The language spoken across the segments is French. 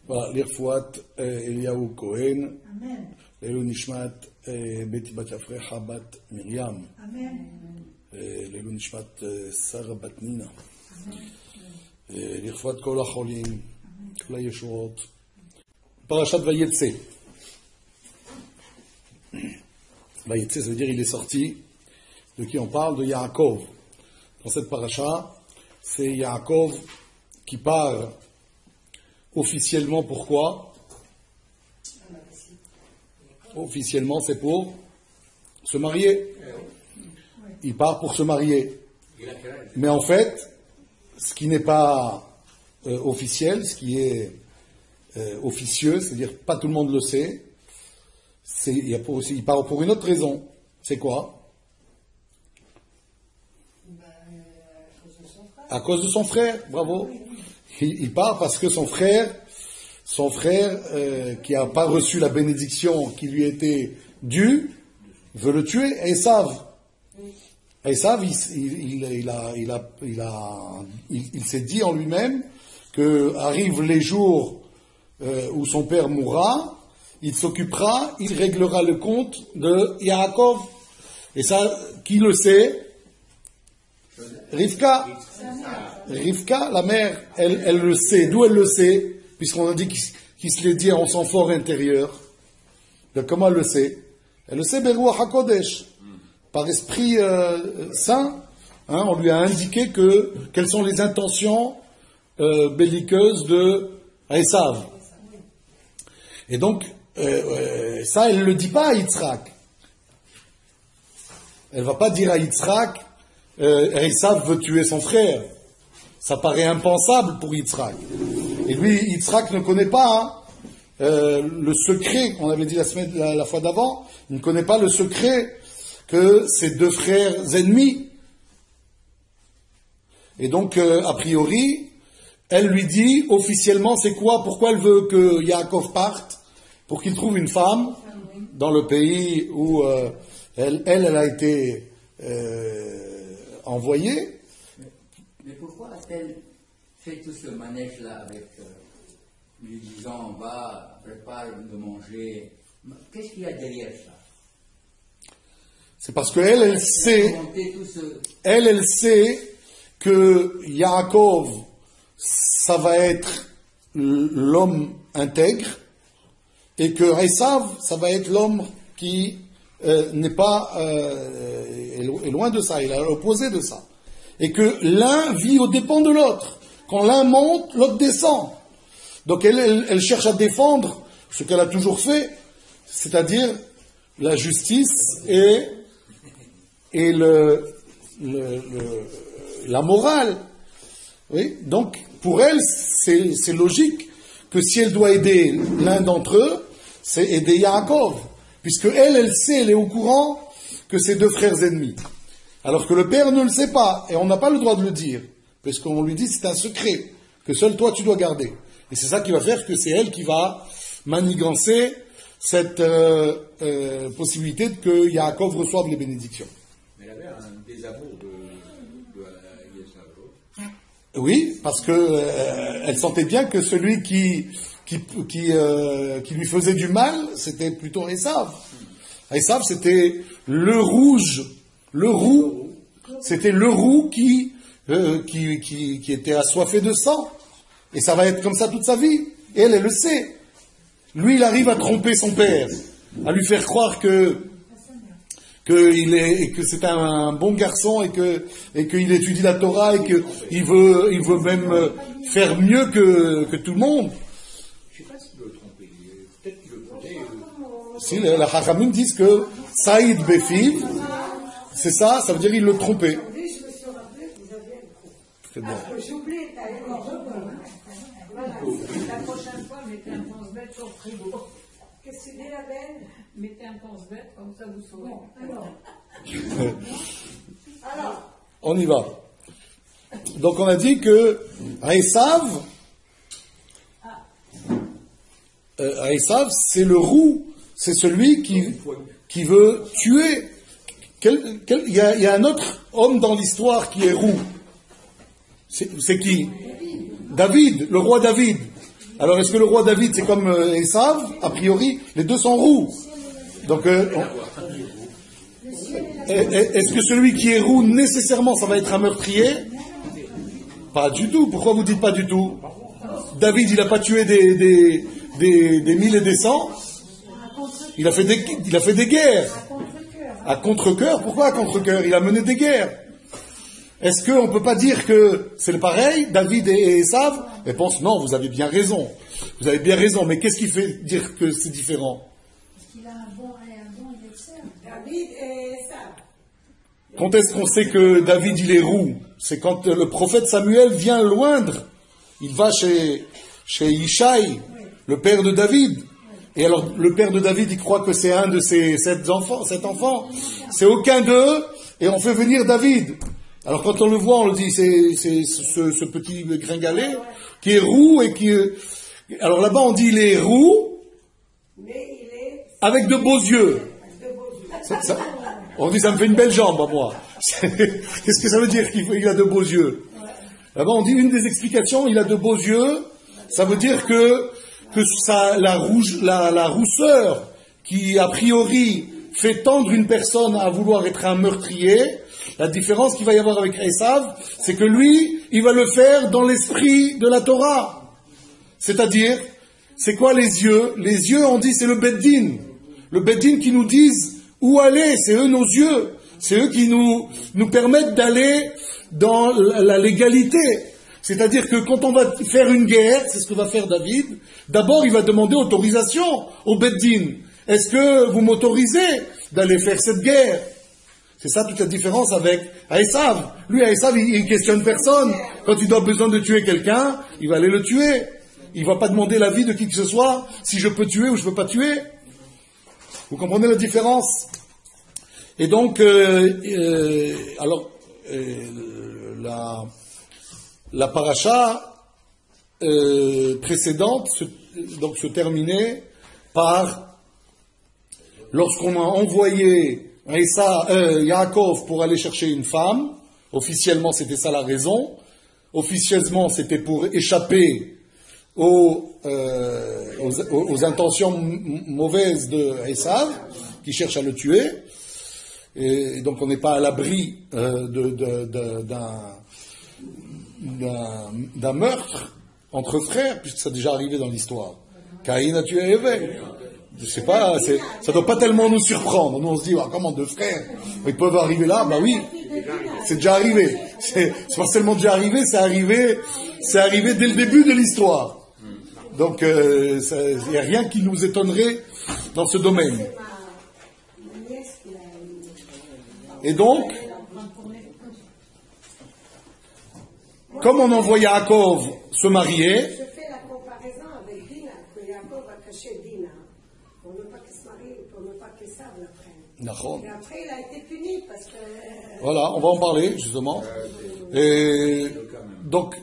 Voilà, l'Irfouat Eliyahu Cohen, Lelou Nishmat Betty Bat Yafrecha Bat Miriam, Lelou Nishmat Sarah Bat Nina, l'Irfouat Kol HaCholim, Kol HaYeshurot, Parashat Vayetse. Vayetse, ça veut dire il est sorti. De qui on parle? De Yaakov. Dans cette paracha, c'est Yaakov qui part officiellement. Pourquoi? Officiellement, c'est pour se marier. Il part pour se marier. Mais en fait, ce qui n'est pas officiel, ce qui est officieux, c'est-à-dire pas tout le monde le sait, il part pour une autre raison. C'est quoi? À cause de son frère, bravo. Il part parce que son frère qui n'a pas reçu la bénédiction qui lui était due, veut le tuer. Esav, il s'est dit en lui-même que arrivent les jours où son père mourra, il s'occupera, il réglera le compte de Yaakov. Et ça, qui le sait? Rivka, la mère, elle le sait. D'où elle le sait? Puisqu'on a dit qu'il se l'est dit en son fort intérieur. Donc comment elle le sait? Elle le sait, Beruach HaKodesh. Par esprit saint, on lui a indiqué quelles sont les intentions belliqueuses de Esav. Et donc, ça, elle ne le dit pas à Yitzhak. Elle ne va pas dire à Yitzhak, Esav veut tuer son frère. Ça paraît impensable pour Yitzhak. Et lui, Yitzhak ne connaît pas le secret, on avait dit la fois d'avant, il ne connaît pas le secret que ses deux frères ennemis. Et donc, a priori, elle lui dit, officiellement, c'est quoi? Pourquoi elle veut que Yaakov parte? Pour qu'il trouve une femme dans le pays où elle a été envoyée. Mais pourquoi a-t-elle fait tout ce manège-là avec lui disant, va, prépare de manger? Qu'est-ce qu'il y a derrière ça? C'est parce qu'elle, elle sait que Yaakov, ça va être l'homme intègre, et que Esav, ça va être l'homme qui n'est pas est loin de ça, il est à l'opposé de ça. Et que l'un vit aux dépens de l'autre. Quand l'un monte, l'autre descend. Donc elle cherche à défendre ce qu'elle a toujours fait, c'est-à-dire la justice et la morale. Oui. Donc pour elle, c'est logique que si elle doit aider l'un d'entre eux, c'est aider Yaakov. Puisque elle sait, elle est au courant que c'est deux frères ennemis. Alors que le père ne le sait pas, et on n'a pas le droit de le dire, parce qu'on lui dit c'est un secret, que seul toi tu dois garder. Et c'est ça qui va faire que c'est elle qui va manigancer cette possibilité que Yaakov reçoive les bénédictions. Mais elle avait un désamour de Esav. Oui, parce que elle sentait bien que celui qui lui faisait du mal, c'était plutôt Esav. Esav, c'était le rouge. Le roux, c'était le roux qui était assoiffé de sang. Et ça va être comme ça toute sa vie. Et elle le sait. Lui, il arrive à tromper son père, à lui faire croire que c'est un bon garçon et qu'il étudie la Torah et qu'il veut même faire mieux que tout le monde. Je ne sais pas s'il veut le tromper. Peut-être qu'il veut tromper. Si, les Chachamim disent que Saïd Befiv, c'est ça, ça veut dire il le trompait. Aujourd'hui, je me suis rappelé que vous aviez le coup. C'est bon. J'ai oublié, t'as encore voilà. La prochaine fois, mettez un pense-bête sur le frigo. Qu'est-ce que tu dis, la belle? Mettez un pense-bête, comme ça vous saurez. Bon, alors. On y va. Donc on a dit que Esav, c'est le roux, c'est celui qui veut tuer. Il y a un autre homme dans l'histoire qui est roux. C'est qui? David, le roi David. Alors, est-ce que le roi David, c'est comme Esav? A priori, les deux sont roux. Donc, est-ce que celui qui est roux, nécessairement, ça va être un meurtrier? Pas du tout. Pourquoi vous dites pas du tout? David, il n'a pas tué des mille et des cents. Il a fait des guerres. À contre-cœur. Pourquoi à contre-cœur? Il a mené des guerres. Est-ce qu'on ne peut pas dire que c'est le pareil, David et Esav? Réponse, non, vous avez bien raison. Vous avez bien raison, mais qu'est-ce qui fait dire que c'est différent? Parce qu'il a un bon électeur. David et Esav. Quand est-ce qu'on sait que David, il est roux? C'est quand le prophète Samuel vient loindre. Il va chez Yishai, le père de David. Et alors, le père de David, il croit que c'est un de ses 7 enfants. C'est aucun d'eux, et on fait venir David. Alors, quand on le voit, on le dit, c'est ce petit gringalet qui est roux et qui... Alors là-bas, on dit, il est roux, Mais il est avec de beaux yeux. de beaux yeux. On dit, ça me fait une belle jambe à moi. Qu'est-ce que ça veut dire qu'il a de beaux yeux? Là-bas, on dit, une des explications, il a de beaux yeux, ça veut dire que la rousseur qui, a priori, fait tendre une personne à vouloir être un meurtrier, la différence qu'il va y avoir avec Esav, c'est que lui, il va le faire dans l'esprit de la Torah. C'est-à-dire, c'est quoi les yeux? Les yeux, on dit, c'est le Beddin. Le Beddin qui nous disent où aller, c'est eux nos yeux. C'est eux qui nous permettent d'aller dans la légalité. C'est-à-dire que quand on va faire une guerre, c'est ce que va faire David, d'abord il va demander autorisation au Beddin. Est-ce que vous m'autorisez d'aller faire cette guerre? C'est ça toute la différence avec Esav. Lui, Esav, il questionne personne. Quand il a besoin de tuer quelqu'un, il va aller le tuer. Il ne va pas demander l'avis de qui que ce soit, si je peux tuer ou je ne peux pas tuer. Vous comprenez la différence? Et donc, la paracha précédente se terminait par, lorsqu'on a envoyé Yaakov pour aller chercher une femme, officiellement c'était ça la raison, officieusement c'était pour échapper aux intentions mauvaises de Esav, qui cherche à le tuer, et donc on n'est pas à l'abri d'un meurtre entre frères, puisque ça a déjà arrivé dans l'histoire. Caïn a tué Ève. Je sais pas, ça doit pas tellement nous surprendre. Nous on se dit, comment 2 frères, ils peuvent arriver là? Bah oui, c'est déjà arrivé. C'est pas seulement déjà arrivé, c'est arrivé dès le début de l'histoire. Donc il n'y a rien qui nous étonnerait dans ce domaine. Et donc, comme on envoie Yaakov se marier, Je fais la comparaison avec Dina, que Yaakov a caché Dina, pour ne pas qu'il se marie, pour ne pas qu'Esav la prenne. Et après, il a été puni parce que... Voilà, on va en parler, justement. Et donc,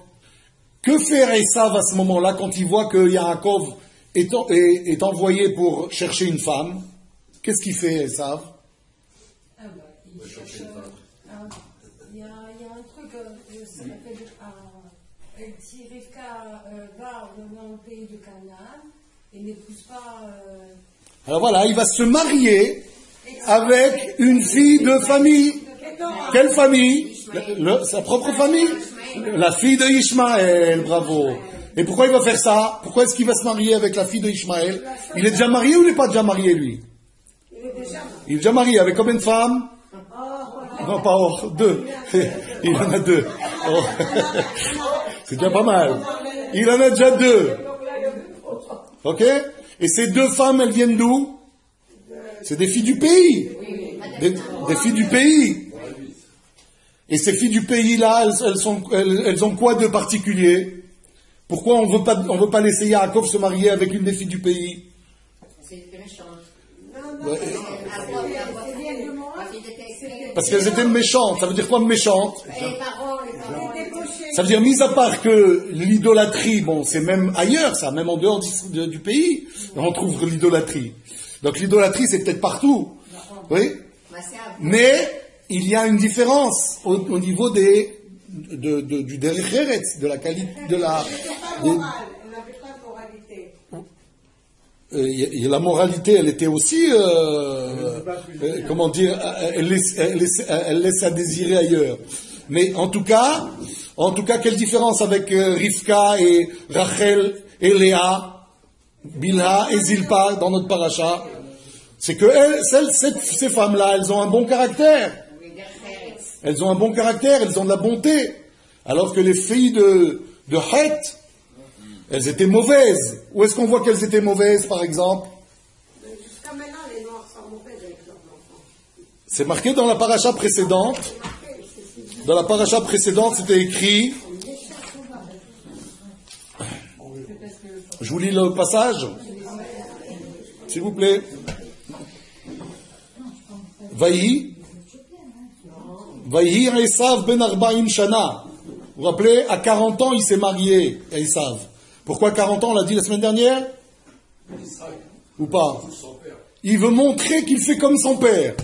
que fait Esav à ce moment-là quand il voit que Yaakov est envoyé pour chercher une femme? Qu'est-ce qu'il fait, Esav? Il cherche... Il y a un truc, ça s'appelle... Si Rivka va dans le pays de Canaan et n'épouse pas... Alors voilà, il va se marier avec une fille de famille. Quelle famille? Sa propre famille. La fille de Ishmaël, bravo. Et pourquoi il va faire ça? Pourquoi est-ce qu'il va se marier avec la fille de Ishmaël? Il est déjà marié ou il n'est pas déjà marié, lui? Il est déjà marié. Avec combien de femmes? Non, pas 2. Il en a 2. Oh. C'est déjà pas mal. Il en a déjà 2. Ok? Et ces 2 femmes, elles viennent d'où? C'est des filles du pays. Des filles du pays. Et ces filles du pays-là, elles ont quoi de particulier? Pourquoi on veut pas laisser Yaakov se marier avec une des filles du pays? C'est méchant. Parce qu'elles étaient méchantes. Ça veut dire quoi méchantes? Ça veut dire, mis à part que l'idolâtrie, bon, c'est même ailleurs, ça, même en dehors du pays, on trouve l'idolâtrie. Donc l'idolâtrie, c'est peut-être partout. Oui? Mais il y a une différence au niveau du derech eretz, de la qualité, de la... On n'avait pas moralité. moralité. La moralité, elle était aussi, comment dire, elle laisse à désirer ailleurs. Mais en tout cas, quelle différence avec Rivka et Rachel et Léa, Bilha et Zilpa dans notre paracha? C'est que ces femmes-là, elles ont un bon caractère. Elles ont un bon caractère, elles ont de la bonté. Alors que les filles de Heth, elles étaient mauvaises. Où est-ce qu'on voit qu'elles étaient mauvaises, par exemple? Jusqu'à maintenant, les Noirs sont mauvaises avec leurs enfants. C'est marqué dans la paracha précédente. Dans la paracha précédente, c'était écrit. Je vous lis le passage. S'il vous plaît. Vaïhi Esav ben Arba'im Shana. Vous vous rappelez, à 40 ans, il s'est marié, Esav. Pourquoi 40 ans, on l'a dit la semaine dernière? Ou pas? Il veut montrer qu'il fait comme son père.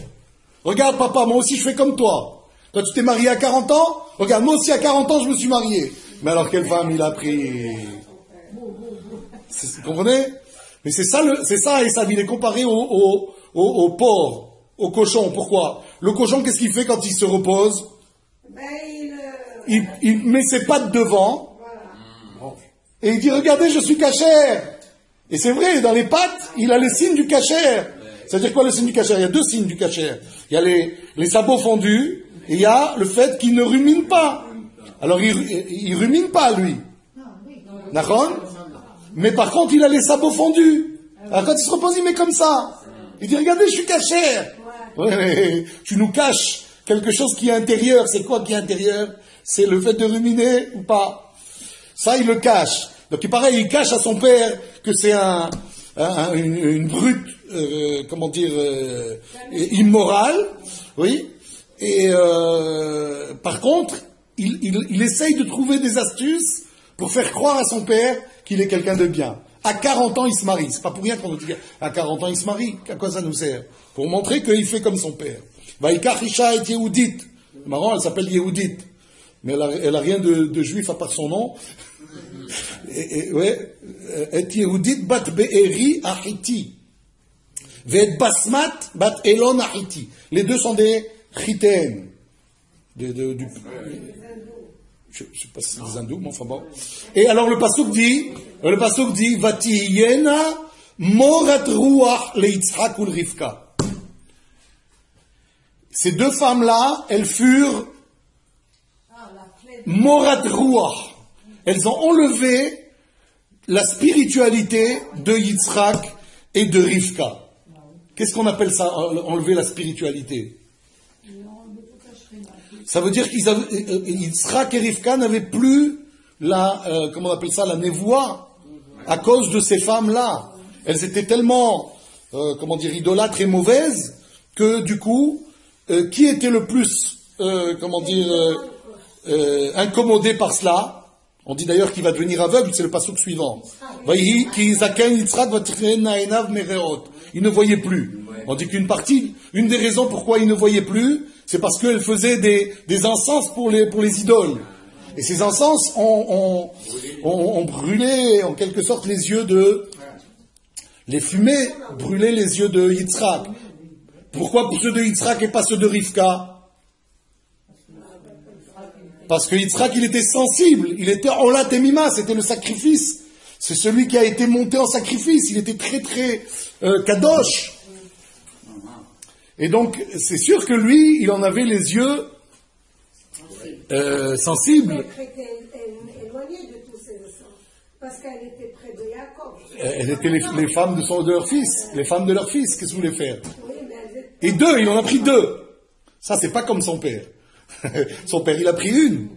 Regarde papa, moi aussi je fais comme toi. Toi tu t'es marié à 40 ans, regarde, moi aussi à 40 ans je me suis marié. Mais alors quelle femme il a pris? Vous comprenez? Mais c'est ça, Esav, il est comparé au porc, au cochon. Pourquoi? Le cochon, qu'est-ce qu'il fait quand il se repose? Il met ses pattes devant. Et il dit, regardez, je suis cachère. Et c'est vrai, dans les pattes, il a les signes du cachère. C'est-à-dire quoi le signe du cachère? Il y a deux signes du cachère. Il y a les sabots fondus, et il y a le fait qu'il ne rumine pas. Alors il rumine pas, lui. D'accord? Mais par contre, il a les sabots fondus. Alors quand il se repose, il met comme ça. Il dit, regardez, je suis cachère. Ouais, tu nous caches quelque chose qui est intérieur. C'est quoi qui est intérieur? C'est le fait de ruminer ou pas? Ça, il le cache. Donc, pareil, il cache à son père que c'est une brute, immorale, oui. Et par contre, il essaye de trouver des astuces pour faire croire à son père qu'il est quelqu'un de bien. À 40 ans, il se marie. C'est pas pour rien qu'on nous dit qu'à 40 ans, il se marie. À quoi ça nous sert? Pour montrer qu'il fait comme son père. Vaïkar Isha est Yehudit. C'est marrant, elle s'appelle Yehudit. Mais elle a rien de juif à part son nom. Ouais, et Yehudit bat Be'eri Achiti. Ve'et Basmat bat Elon Achiti. Les deux sont des chitéennes. Je sais pas si c'est des hindous, mais enfin bon. Et alors le pasuk dit, Vatiyena morat ruach leItzhak ul Rivka. Ces deux femmes-là, elles furent morat ruach. Elles ont enlevé la spiritualité de Yitzhak et de Rivka. Qu'est-ce qu'on appelle ça, enlever la spiritualité? Ça veut dire Yitzhak et Rivka n'avaient plus comment on appelle ça, la névoie, à cause de ces femmes-là. Elles étaient tellement, idolâtres et mauvaises, que du coup, qui était le plus, incommodé par cela? On dit d'ailleurs qu'il va devenir aveugle, c'est le pasuk suivant. Il ne voyait plus. On dit une des raisons pourquoi il ne voyait plus, c'est parce qu'elle faisait des encens pour les idoles. Et ces encens ont brûlé en quelque sorte les fumées brûlaient les yeux de Yitzhak. Pourquoi pour ceux de Yitzhak et pas ceux de Rivka? Parce que Yitzhak, il était sensible, il était Olat Emima, c'était le sacrifice. C'est celui qui a été monté en sacrifice, il était très très kadosh. Et donc, c'est sûr que lui, il en avait les yeux sensibles. Elle était éloignée de tous ces sens, parce qu'elle était près de Jacob. Elles étaient les femmes de leur fils, les femmes de leur fils, qu'est-ce que vous voulez faire? Oui, mais elles étaient... Et deux, il en a pris deux. Ça, c'est pas comme son père. Son père, il a pris une.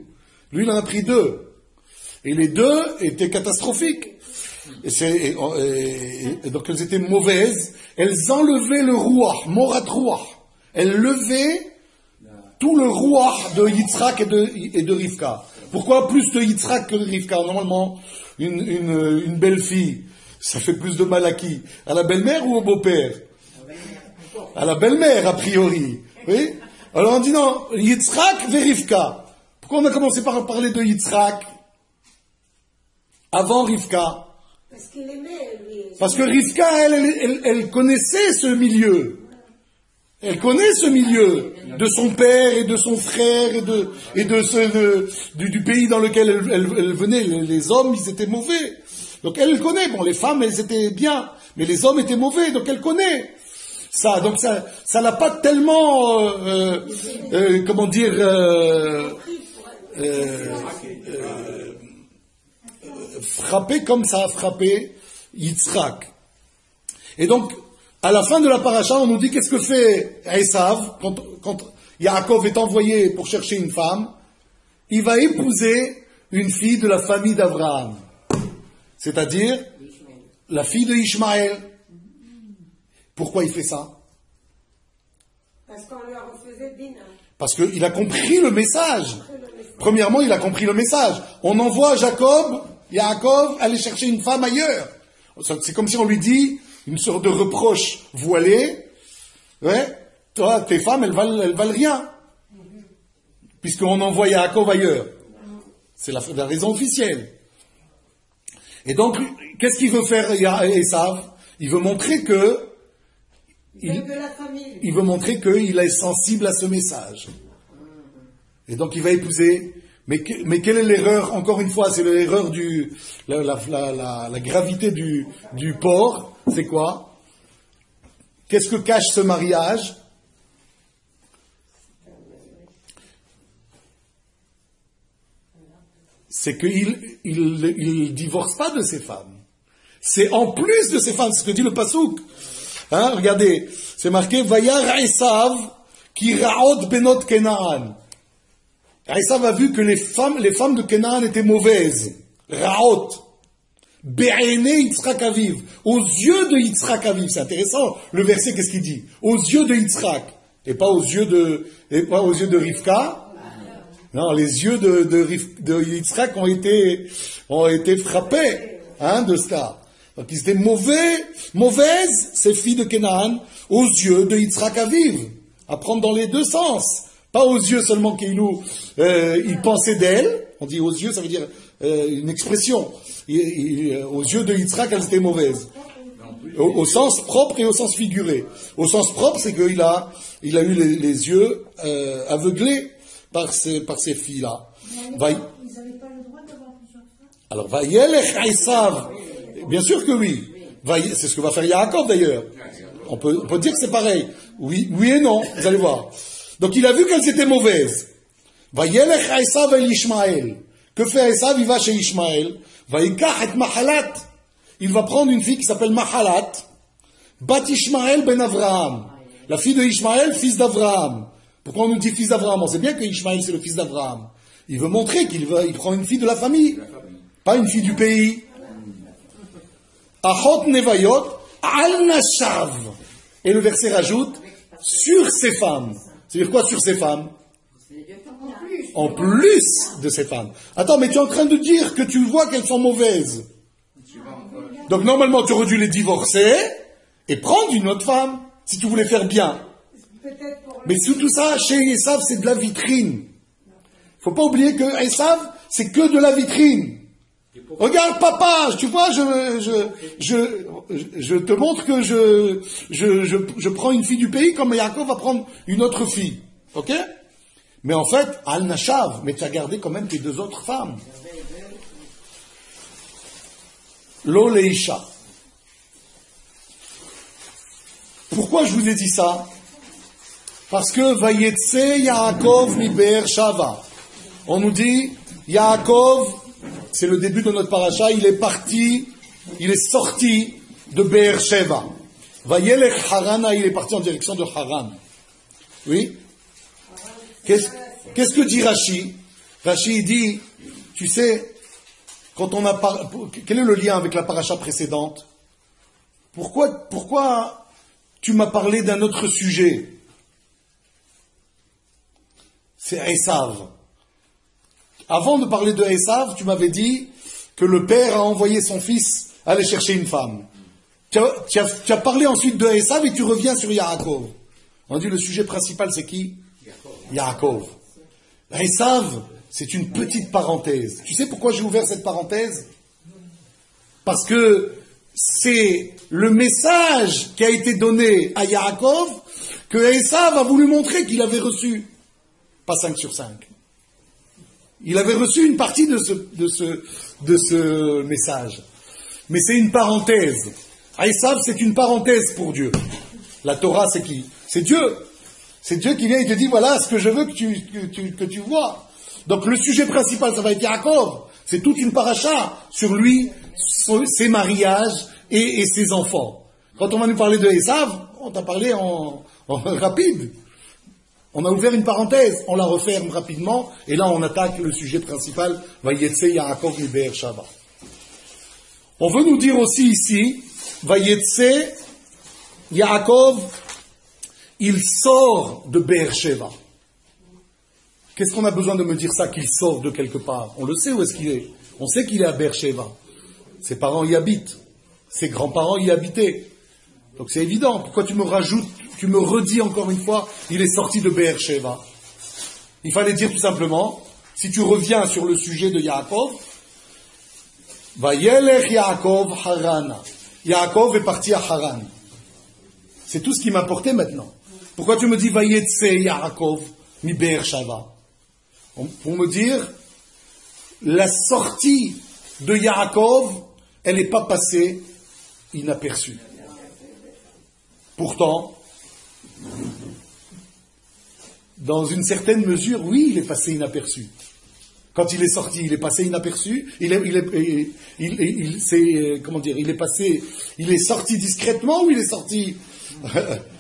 Lui, il en a pris deux. Et les deux étaient catastrophiques. Et donc, elles étaient mauvaises. Elles enlevaient le rouach, morat rouach. Elles levaient tout le rouach de Yitzhak et de Rivka. Pourquoi plus de Yitzhak que de Rivka? Normalement, une belle fille, ça fait plus de mal à qui? À la belle-mère ou au beau-père? À la belle-mère, a priori. Oui? Alors on dit non, Yitzhak et Rivka. Pourquoi on a commencé par parler de Yitzhak avant Rivka? Parce qu'il aimait, lui. Parce que Rivka, elle connaissait ce milieu. Elle connaît ce milieu de son père et de son frère du pays dans lequel elle venait. Les hommes, ils étaient mauvais. Donc elle connaît. Bon, les femmes, elles étaient bien, mais les hommes étaient mauvais, donc elle connaît ça. Donc ça l'a pas tellement, comment dire, frappé comme ça a frappé Yitzhak. Et donc, à la fin de la paracha, on nous dit qu'est-ce que fait Esav quand Yaakov est envoyé pour chercher une femme. Il va épouser une fille de la famille d'Abraham, c'est-à-dire la fille de Ishmaël. Pourquoi il fait ça? Parce qu'on lui a refusé Dina. Parce qu'il a compris le message. Premièrement, il a compris le message. On envoie Yaakov aller chercher une femme ailleurs. C'est comme si on lui dit une sorte de reproche voilé. Ouais, toi, tes femmes, elles valent rien. Puisqu'on envoie Yaakov ailleurs. C'est la raison officielle. Et donc, qu'est-ce qu'il veut faire Esav? Il veut montrer que il veut montrer qu'il est sensible à ce message. Et donc il va épouser. Mais quelle est l'erreur? Encore une fois, c'est l'erreur la gravité du porc. C'est quoi? Qu'est-ce que cache ce mariage? C'est qu'il divorce pas de ses femmes. C'est en plus de ses femmes, c'est ce que dit le Passouk. Hein, regardez, c'est marqué Vayar Esav ki ra'ot benot Kenaan. Esav a vu que les femmes de Kenaan étaient mauvaises. Ra'ot. Be'ene Yitzhak Aviv. Aux yeux de Yitzhak Aviv. C'est intéressant, le verset, qu'est-ce qu'il dit? Aux yeux de Yitzhak. Et pas aux yeux de Rivka. Non, les yeux de Yitzhak ont été frappés, de cela. Donc ils étaient mauvaises, ces filles de Canaan, aux yeux de Yitzhak Aviv. À prendre dans les deux sens. Pas aux yeux seulement il pensait d'elle. On dit aux yeux, ça veut dire une expression. Aux yeux de Yitzhak, elles étaient mauvaises. Au sens propre et au sens figuré. Au sens propre, c'est qu'il a eu les yeux aveuglés par ces filles-là. Ils n'avaient pas le droit d'avoir plusieurs femmes. Alors, Vayelech Esav. Bien sûr que oui. C'est ce que va faire Yaakov d'ailleurs. On peut dire que c'est pareil. Oui et non, vous allez voir. Donc il a vu qu'elles étaient mauvaises. Vayelech Esav el Ishmael. Que fait Esav? Il va chez Ishmael. Vayikach et Mahalat. Il va prendre une fille qui s'appelle Mahalat. Bat Ishmael ben Avraham. La fille de Ishmael, fils d'Avraham. Pourquoi on nous dit fils d'Avraham? On sait bien que Ishmael c'est le fils d'Avraham. Il veut montrer qu'il prend une fille de la famille. Pas une fille du pays. Achot nevayot al nashav. Et le verset rajoute sur ces femmes. C'est-à-dire quoi sur ces femmes? En plus de ces femmes. Attends, mais tu es en train de dire que tu vois qu'elles sont mauvaises. Donc normalement tu aurais dû les divorcer et prendre une autre femme si tu voulais faire bien. Mais sous tout ça, chez Esav, c'est de la vitrine. Faut pas oublier que Esav, c'est que de la vitrine. Regarde, papa, tu vois, je te montre que je prends une fille du pays comme Yaakov va prendre une autre fille. Ok? Mais en fait, Al-Nashav, mais tu as gardé quand même tes deux autres femmes. Lo Leisha. Pourquoi je vous ai dit ça? Parce que Vayetse Yaakov mi Be'er Shava. On nous dit, Yaakov, c'est le début de notre paracha, il est sorti de Be'er Sheva. Vayelech Harana, il est parti en direction de Haran. Oui? Qu'est-ce que dit Rashi? Rashi dit, tu sais, quand on a quel est le lien avec la paracha précédente? Pourquoi tu m'as parlé d'un autre sujet? C'est Esav. Avant de parler de Esav, tu m'avais dit que le père a envoyé son fils aller chercher une femme. Tu as parlé ensuite de Esav et tu reviens sur Yaakov. On dit le sujet principal c'est qui? Yaakov. Esav, c'est une petite parenthèse. Tu sais pourquoi j'ai ouvert cette parenthèse? Parce que c'est le message qui a été donné à Yaakov que Esav a voulu montrer qu'il avait reçu. Pas 5 sur 5. Il avait reçu une partie de ce message. Mais c'est une parenthèse. Esav, c'est une parenthèse pour Dieu. La Torah, c'est qui? C'est Dieu. C'est Dieu qui vient et te dit, voilà ce que je veux que tu vois. Donc le sujet principal, ça va être Yaakov. C'est toute une paracha sur lui, ses mariages et ses enfants. Quand on va nous parler de Esav, on t'a parlé en rapide. On a ouvert une parenthèse, on la referme rapidement, et là on attaque le sujet principal, Vayetse Yaakov mi Be'er Sheva. On veut nous dire aussi ici, Vayetse Yaakov, il sort de Be'er Sheva. Qu'est-ce qu'on a besoin de me dire ça, qu'il sort de quelque part? On le sait où est-ce qu'il est. On sait qu'il est à Be'er Sheva. Ses parents y habitent. Ses grands-parents y habitaient. Donc c'est évident. Pourquoi tu me rajoutes, tu me redis encore une fois, il est sorti de Be'er Sheva? Il fallait dire tout simplement, si tu reviens sur le sujet de Yaakov, Vayelech Yaakov Harana. Yaakov est parti à Haran. C'est tout ce qui m'importait maintenant. Pourquoi tu me dis Vayetse Yaakov mi Be'er Sheva? Pour me dire, la sortie de Yaakov, elle n'est pas passée inaperçue. Pourtant, dans une certaine mesure, oui, il est passé inaperçu. Quand il est sorti, il est passé inaperçu. Il est sorti discrètement ou il est sorti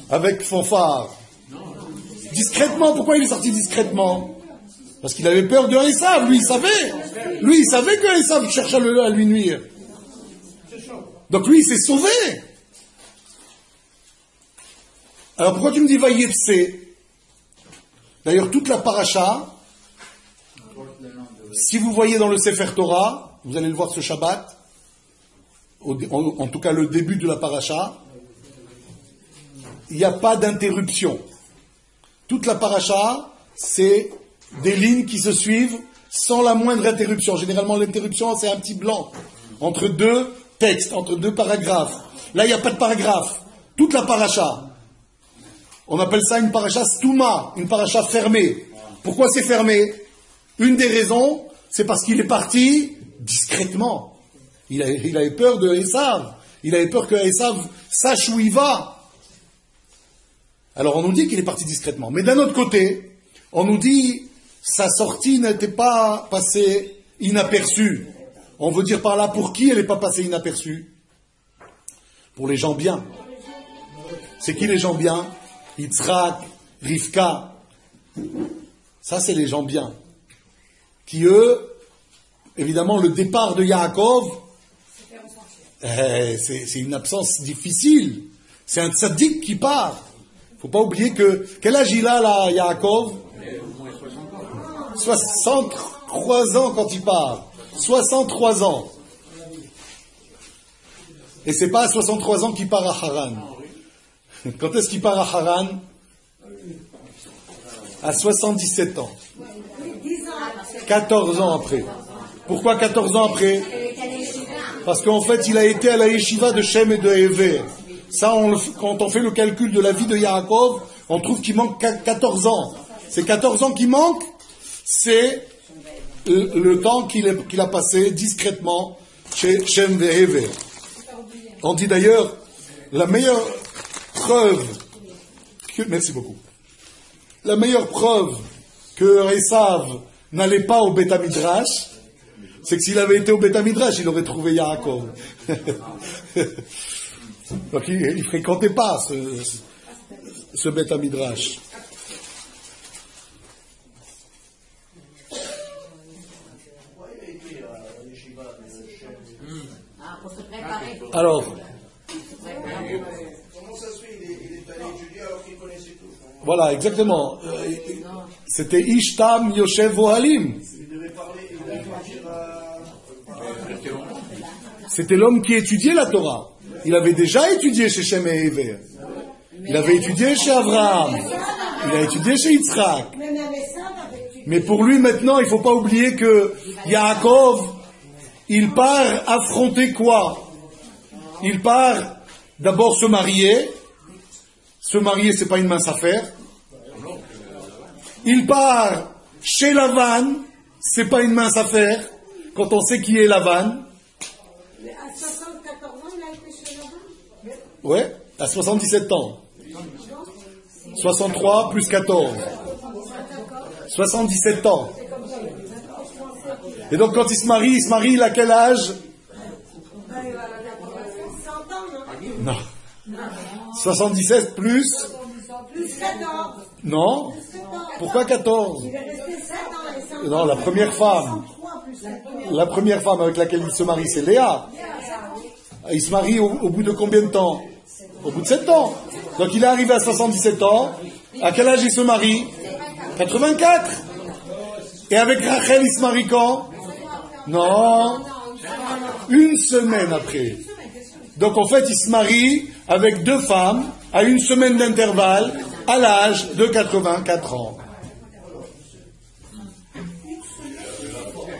avec fanfare? Discrètement. Pourquoi il est sorti discrètement? Parce qu'il avait peur de Esav. Lui, il savait que Esav cherchait à lui nuire. Donc lui, il s'est sauvé. Alors pourquoi tu me dis Vayetse? D'ailleurs, toute la paracha, si vous voyez dans le Sefer Torah, vous allez le voir ce Shabbat, en tout cas le début de la paracha, il n'y a pas d'interruption. Toute la paracha, c'est des lignes qui se suivent sans la moindre interruption. Généralement, l'interruption, c'est un petit blanc entre deux textes, entre deux paragraphes. Là, il n'y a pas de paragraphe. Toute la paracha. On appelle ça une paracha stouma, une paracha fermée. Pourquoi c'est fermé? Une des raisons, c'est parce qu'il est parti discrètement. Il avait peur de Esav. Il avait peur que Esav sache où il va. Alors on nous dit qu'il est parti discrètement. Mais d'un autre côté, on nous dit sa sortie n'était pas passée inaperçue. On veut dire par là pour qui elle n'est pas passée inaperçue? Pour les gens bien. C'est qui les gens bien? Yitzhak, Rivka. Ça c'est les gens bien. Qui eux, évidemment le départ de Yaakov, c'est une absence difficile. C'est un tzaddik qui part. Faut pas oublier que, quel âge il a là, Yaakov? 63 ans quand il part. 63 ans. Et c'est pas à 63 ans qu'il part à Haran. Quand est-ce qu'il part à Haran? À 77 ans. 14 ans après. Pourquoi 14 ans après? Parce qu'en fait, il a été à la yeshiva de Shem et de Hever. Ça, quand on fait le calcul de la vie de Yaakov, on trouve qu'il manque 14 ans. Ces 14 ans qui manquent, c'est le temps qu'il a passé discrètement chez Shem et Hever. On dit d'ailleurs, la meilleure preuve, merci beaucoup, la meilleure preuve que Esav n'allait pas au Beth Midrash, c'est que s'il avait été au Beth Midrash, il aurait trouvé Yaakov. Donc il ne fréquentait pas ce Beth Midrash. Alors, comment ça se fait? Il est allé étudier alors qu'il connaissait tout. Voilà, exactement. C'était Ishtam Yoshev Ohalim. Il devait partir à... C'était l'homme qui étudiait la Torah. Il avait déjà étudié chez Shem et Hever. Il avait étudié chez Abraham. Il a étudié chez Yitzhak. Mais pour lui maintenant, il ne faut pas oublier que Yaakov, il part affronter quoi? Il part d'abord se marier. Se marier, c'est pas une mince affaire. Il part chez Lavan, c'est pas une mince affaire, quand on sait qui est Lavan. Mais à 74 ans, il a été chez Lavan? Ouais, à 77 ans. 63 plus 14. 77 ans. Et donc quand il se marie, il a quel âge? Non. 77 plus? Plus 14. Non. Pourquoi 14? Il est resté 7 ans et 5 Non, la première femme. La première femme avec laquelle il se marie, c'est Léa. Il se marie au bout de combien de temps? Au bout de 7 ans. Donc il est arrivé à 77 ans. À quel âge il se marie? 84. Et avec Rachel, il se marie quand? Non. Une semaine après. Donc en fait, il se marie avec 2 femmes à une semaine d'intervalle à l'âge de 84 ans.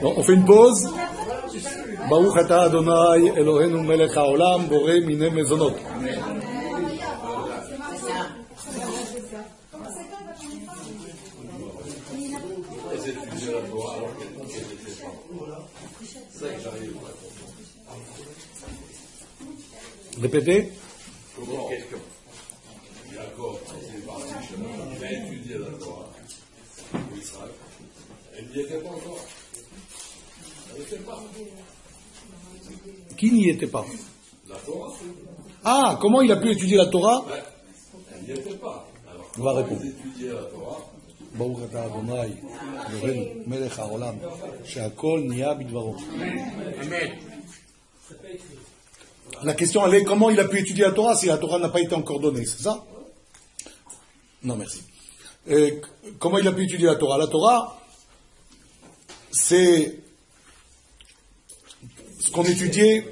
Donc, on fait une pause. Baruch ata Adonai Eloheinu melech haolam borei minei mezonot. Répétez. Question. Jacob, c'est parti chemin, il a étudié la Torah, Israël. Il n'y était pas encore. Il n'y était pas. Qui n'y était pas? La Torah. Ah, comment il a pu étudier la Torah? Il n'y était pas. Alors, on va répondre. Il étudiait la Torah. Baruch ata Adonai Eloheinu melech haolam she'akol niya bidvaro. Amen. La question elle est comment il a pu étudier la Torah si la Torah n'a pas été encore donnée, c'est ça? Non, merci. Comment il a pu étudier la Torah? La Torah, c'est ce qu'on étudiait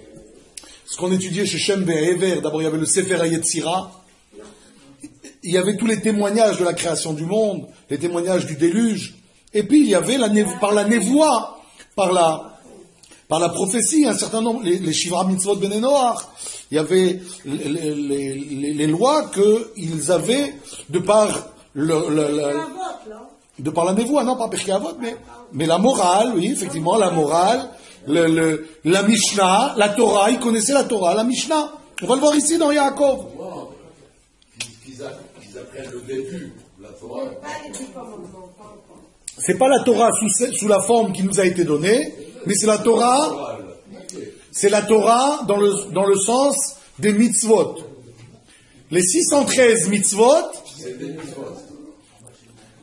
chez Shem Ve'ever. D'abord, il y avait le Sefer HaYetzira. Il y avait tous les témoignages de la création du monde, les témoignages du déluge. Et puis, il y avait par la névoie, par la prophétie, un certain nombre, les Shivra Mitzvot Ben Noach, il y avait les lois qu'ils avaient de par de par la névoie, non pas Pirkei Avot, mais la morale, oui, effectivement, la morale, la Mishnah, la Torah, ils connaissaient la Torah, la Mishnah. On va le voir ici dans Yaakov. Qu'ils apprennent le début de la Torah. C'est pas la Torah sous la forme qui nous a été donnée, mais c'est la Torah dans le sens des mitzvot. Les 613 mitzvot,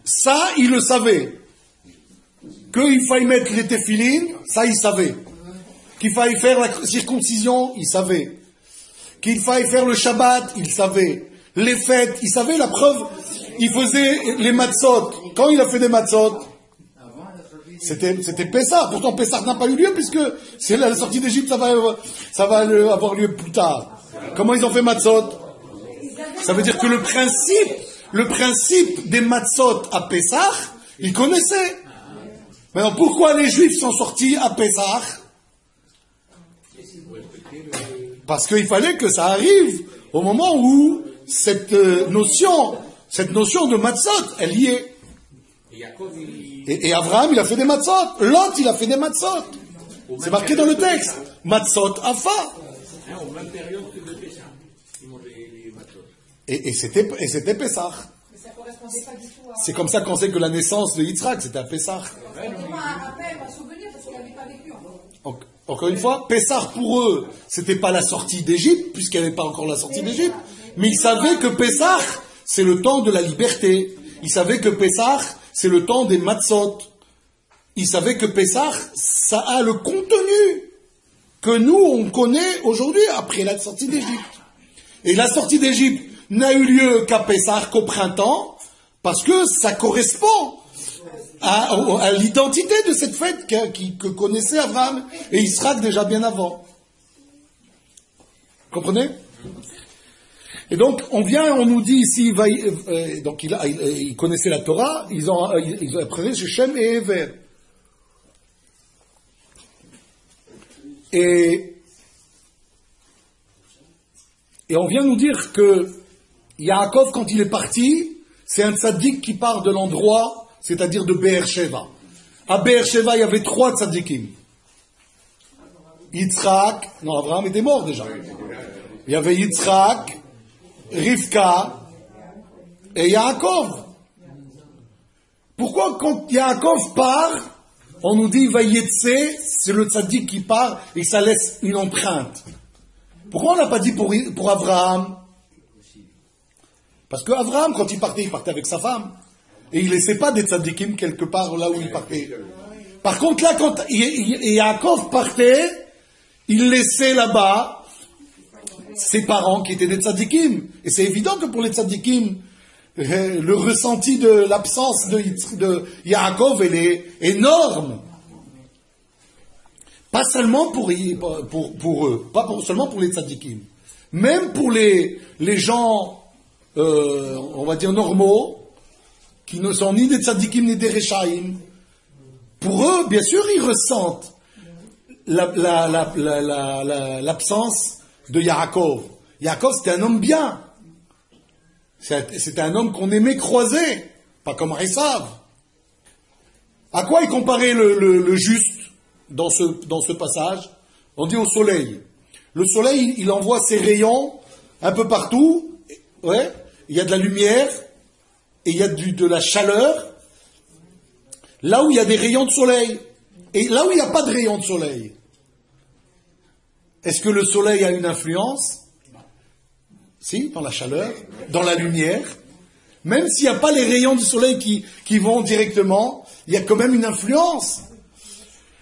ça, il le savait. Qu'il faille mettre les téphilines, ça, il savait. Qu'il faille faire la circoncision, il savait. Qu'il faille faire le Shabbat, il savait. Les fêtes, il savait. La preuve, il faisait les matzot. Quand il a fait des matzot, c'était Pessah. Pourtant, Pessah n'a pas eu lieu puisque c'est la sortie d'Égypte, ça va avoir lieu plus tard. Comment ils ont fait matzot? Ça veut dire que le principe des matzot à Pessah, ils connaissaient. Maintenant, pourquoi les Juifs sont sortis à Pessah? Parce qu'il fallait que ça arrive au moment où cette notion de matzot, elle y est. Et Abraham, il a fait des matzot. Lot, il a fait des matzot. C'est marqué dans le texte. Matzot afa. Aux mêmes périodes que de Pessah. Ils mangeaient les matzot. Et c'était Pessah. Mais ça correspondait pas du tout à... C'est comme ça qu'on sait que la naissance de Yitzhak, c'était à Pessah. Moi, après, elle m'a souvenu parce qu'elle n'avait pas vécu encore. Encore une fois, Pessah pour eux, c'était pas la sortie d'Égypte, puisqu'elle n'est pas encore la sortie d'Égypte. Mais ils savaient que Pessah, c'est le temps de la liberté. Ils savaient que Pessah, c'est le temps des matzot. Ils savaient que Pessah, ça a le contenu que nous, on connaît aujourd'hui, après la sortie d'Égypte. Et la sortie d'Égypte n'a eu lieu qu'à Pessah, qu'au printemps, parce que ça correspond à l'identité de cette fête que connaissait Abraham et Yitzhak déjà bien avant. Comprenez? Et donc, on nous dit ici, donc il connaissait la Torah, ils ont appris chez Shem et Ever. Et on vient nous dire que Yaakov, quand il est parti, c'est un tzaddik qui part de l'endroit, c'est-à-dire de Be'er-Sheva. À Be'er-Sheva, il y avait 3 tzaddikim. Yitzhak, non, Abraham était mort déjà. Il y avait Yitzhak, Rivka et Yaakov. Pourquoi quand Yaakov part, on nous dit Vayetse, c'est le tzaddik qui part et ça laisse une empreinte. Pourquoi on n'a pas dit pour Abraham? Parce que Abraham, quand il partait avec sa femme. Et il ne laissait pas des tzaddikim quelque part là où il partait. Par contre, là, quand Yaakov partait, il laissait là-bas ses parents qui étaient des tzaddikim. Et c'est évident que pour les tzaddikim, le ressenti de l'absence de Yaakov, elle est énorme. Pas seulement pour eux, pas seulement pour les tzaddikim. Même pour les gens, on va dire normaux, qui ne sont ni des tzaddikim ni des rechaïm. Pour eux, bien sûr, ils ressentent l'absence de Yaakov. Yaakov, c'était un homme bien. C'était un homme qu'on aimait croiser, pas comme Esav. À quoi est comparé le juste dans ce passage? On dit au soleil. Le soleil, il envoie ses rayons un peu partout. Ouais, il y a de la lumière et il y a de la chaleur. Là où il y a des rayons de soleil et là où il n'y a pas de rayons de soleil. Est-ce que le soleil a une influence? Si, dans la chaleur, dans la lumière. Même s'il n'y a pas les rayons du soleil qui vont directement, il y a quand même une influence.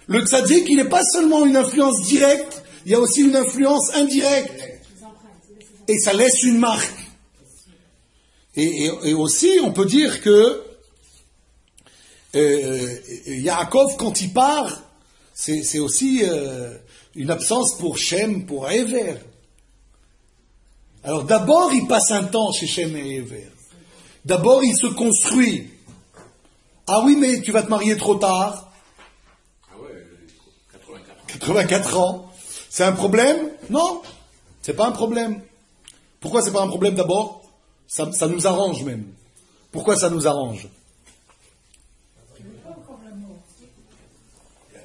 Le tzaddik, il n'est pas seulement une influence directe, il y a aussi une influence indirecte. Et ça laisse une marque. Et aussi, on peut dire que Yaakov, quand il part, c'est aussi une absence pour Shem, pour Ever. Alors d'abord, il passe un temps chez Shem et Ever. D'abord, il se construit. Ah oui, mais tu vas te marier trop tard. Ah ouais, 84 ans. C'est un problème? Non, c'est pas un problème. Pourquoi c'est pas un problème d'abord? Ça nous arrange même. Pourquoi ça nous arrange?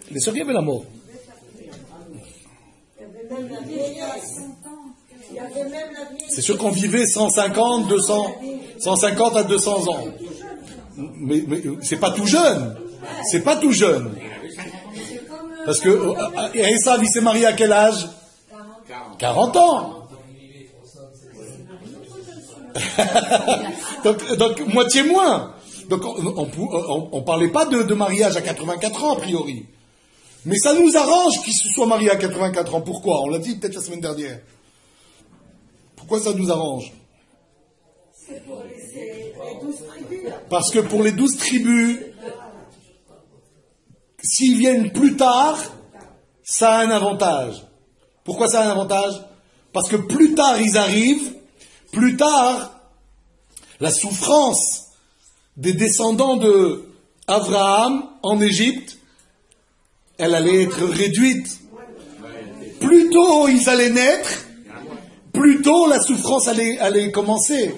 Les sœurs, il y avait la mort. C'est sûr qu'on vivait 150, 200, 150 à 200 ans. Mais c'est pas tout jeune. C'est pas tout jeune. Parce que Esav, il s'est marié à quel âge? 40 ans. donc moitié moins. Donc on parlait pas de mariage à 84 ans a priori. Mais ça nous arrange qu'il se soit marié à 84 ans. Pourquoi? On l'a dit peut-être la semaine dernière. Pourquoi ça nous arrange? C'est pour les 12 tribus. Parce que pour les 12 tribus, s'ils viennent plus tard, ça a un avantage. Pourquoi ça a un avantage? Parce que plus tard ils arrivent, plus tard, la souffrance des descendants de Abraham en Égypte, elle allait être réduite. Plus tôt ils allaient naître, plus tôt la souffrance allait commencer.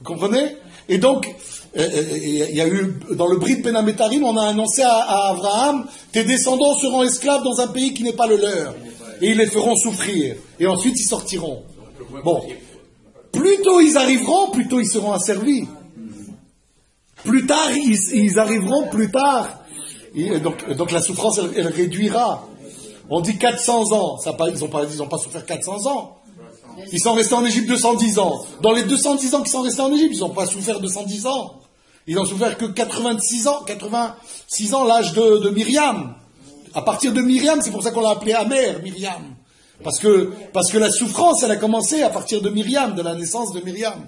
Vous comprenez? Et donc, il y a eu, dans le Brit Ben Hametharim, on a annoncé à Abraham, tes descendants seront esclaves dans un pays qui n'est pas le leur. Et ils les feront souffrir. Et ensuite ils sortiront. Bon. Plus tôt ils arriveront, plus tôt ils seront asservis. Plus tard, ils arriveront plus tard. Et donc la souffrance, elle réduira. On dit 400 ans. Ils n'ont pas souffert 400 ans. Ils sont restés en Égypte 210 ans. Dans les 210 ans qu'ils sont restés en Égypte, ils n'ont pas souffert 210 ans. Ils n'ont souffert que 86 ans, l'âge de Myriam. À partir de Myriam, c'est pour ça qu'on l'a appelée Amère, Myriam. Parce que la souffrance, elle a commencé à partir de Myriam, de la naissance de Myriam.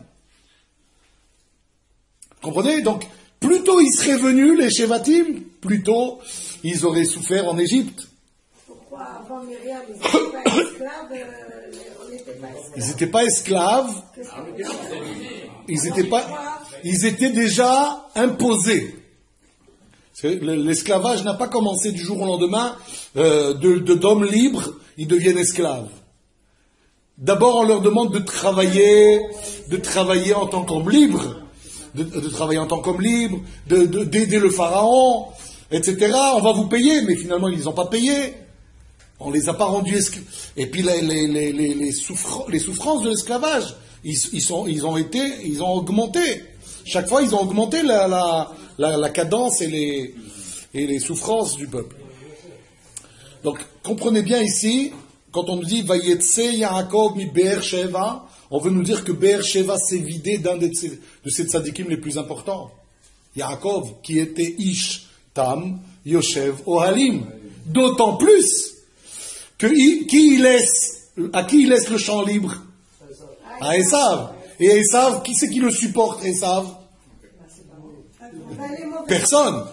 Vous comprenez? Donc, plus tôt ils seraient venus, les Shevatim, plus tôt ils auraient souffert en Égypte. Pourquoi avant Myriam, ils n'étaient pas esclaves? On n'était pas esclaves. Ils n'étaient pas esclaves. Ils étaient déjà imposés. L'esclavage n'a pas commencé du jour au lendemain, d'hommes libres, ils deviennent esclaves. D'abord, on leur demande de travailler en tant qu'hommes libres, de travailler en tant qu'hommes libres, d'aider le pharaon, etc. On va vous payer, mais finalement, ils les ont pas payés. On les a pas rendus esclaves. Et puis, les souffrances de l'esclavage, ils ont augmenté. Chaque fois, ils ont augmenté la cadence et les souffrances du peuple. Donc, comprenez bien ici, quand on nous dit Vayetse Yaakov mi Be'er Sheva, on veut nous dire que Be'er Sheva s'est vidé d'un de ces tzadikim les plus importants. Yaakov, qui était Ish Tam Yoshev Ohalim. D'autant plus que à qui il laisse le champ libre? À Esav. Et Esav, qui c'est qui le supporte, Esav? Personne.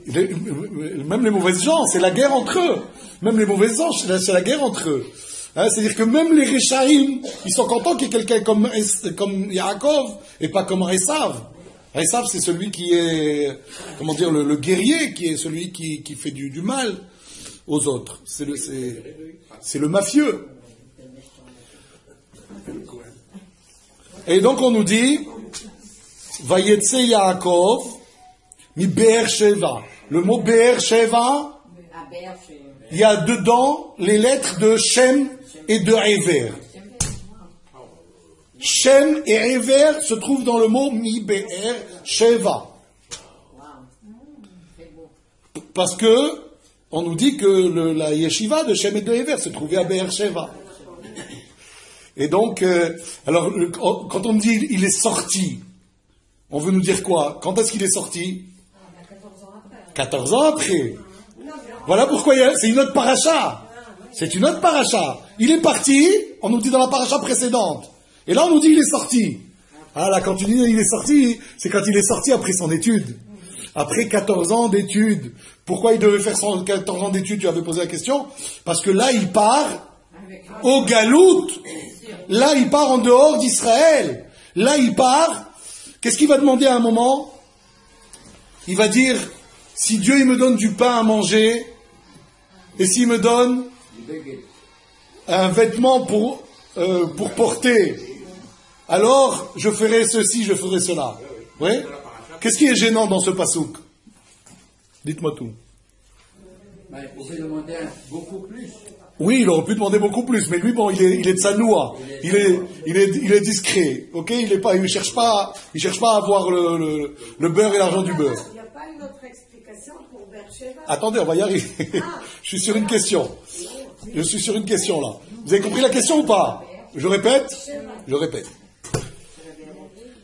Même les mauvaises gens, c'est la guerre entre eux. Même les mauvaises gens, c'est la guerre entre eux. Hein, c'est-à-dire que même les Réchaïm, ils sont contents qu'il y ait quelqu'un comme Yaakov et pas comme Esav. Esav, c'est celui qui est, comment dire, le guerrier, qui est celui qui fait du mal aux autres. C'est le mafieux. Et donc on nous dit, Vayetse Yaakov, mi Be'er Sheva. Le mot Be'er Sheva, il y a dedans les lettres de Shem et de Ever. Shem et Ever se trouvent dans le mot mi Be'er Sheva. Parce que on nous dit que la yeshiva de Shem et de Ever se trouvait à Be'er Sheva. Et donc, alors, quand on dit il est sorti, on veut nous dire quoi? Quand est-ce qu'il est sorti? 14 ans après. Voilà pourquoi c'est une autre paracha. C'est une autre paracha. Il est parti, on nous dit dans la paracha précédente. Et là, on nous dit il est sorti. Ah là, quand tu dis il est sorti, c'est quand il est sorti après son étude. Après 14 ans d'études. Pourquoi il devait faire 14 ans d'études? Tu avais posé la question. Parce que là, il part au Galout. Là, il part en dehors d'Israël. Là, il part. Qu'est-ce qu'il va demander à un moment? Il va dire, si Dieu il me donne du pain à manger, et s'il me donne un vêtement pour porter, alors je ferai ceci, je ferai cela. Oui? Qu'est-ce qui est gênant dans ce pasouk? Dites-moi tout. Il pouvait demander beaucoup plus. Oui, il aurait pu demander beaucoup plus, mais lui, bon, il est de sa noix, il est discret, ok? Il cherche pas à avoir le beurre et l'argent du beurre. Il n'y a pas une autre explication pour Beersheba? Attendez, on va y arriver. Je suis sur une question. Là. Vous avez compris la question ou pas? Je répète.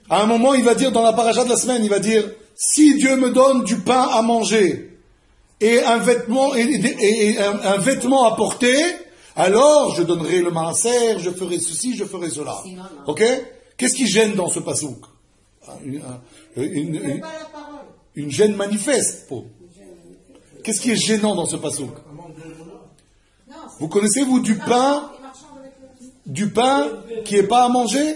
À un moment, il va dire dans la paracha de la semaine, il va dire, si Dieu me donne du pain à manger et un vêtement un vêtement à porter, alors je donnerai le maaser, je ferai ceci, je ferai cela. Ok? Qu'est-ce qui gêne dans ce pasouk? Une gêne manifeste. Qu'est-ce qui est gênant dans ce pasouk? Vous connaissez, vous, du pain qui n'est pas à manger?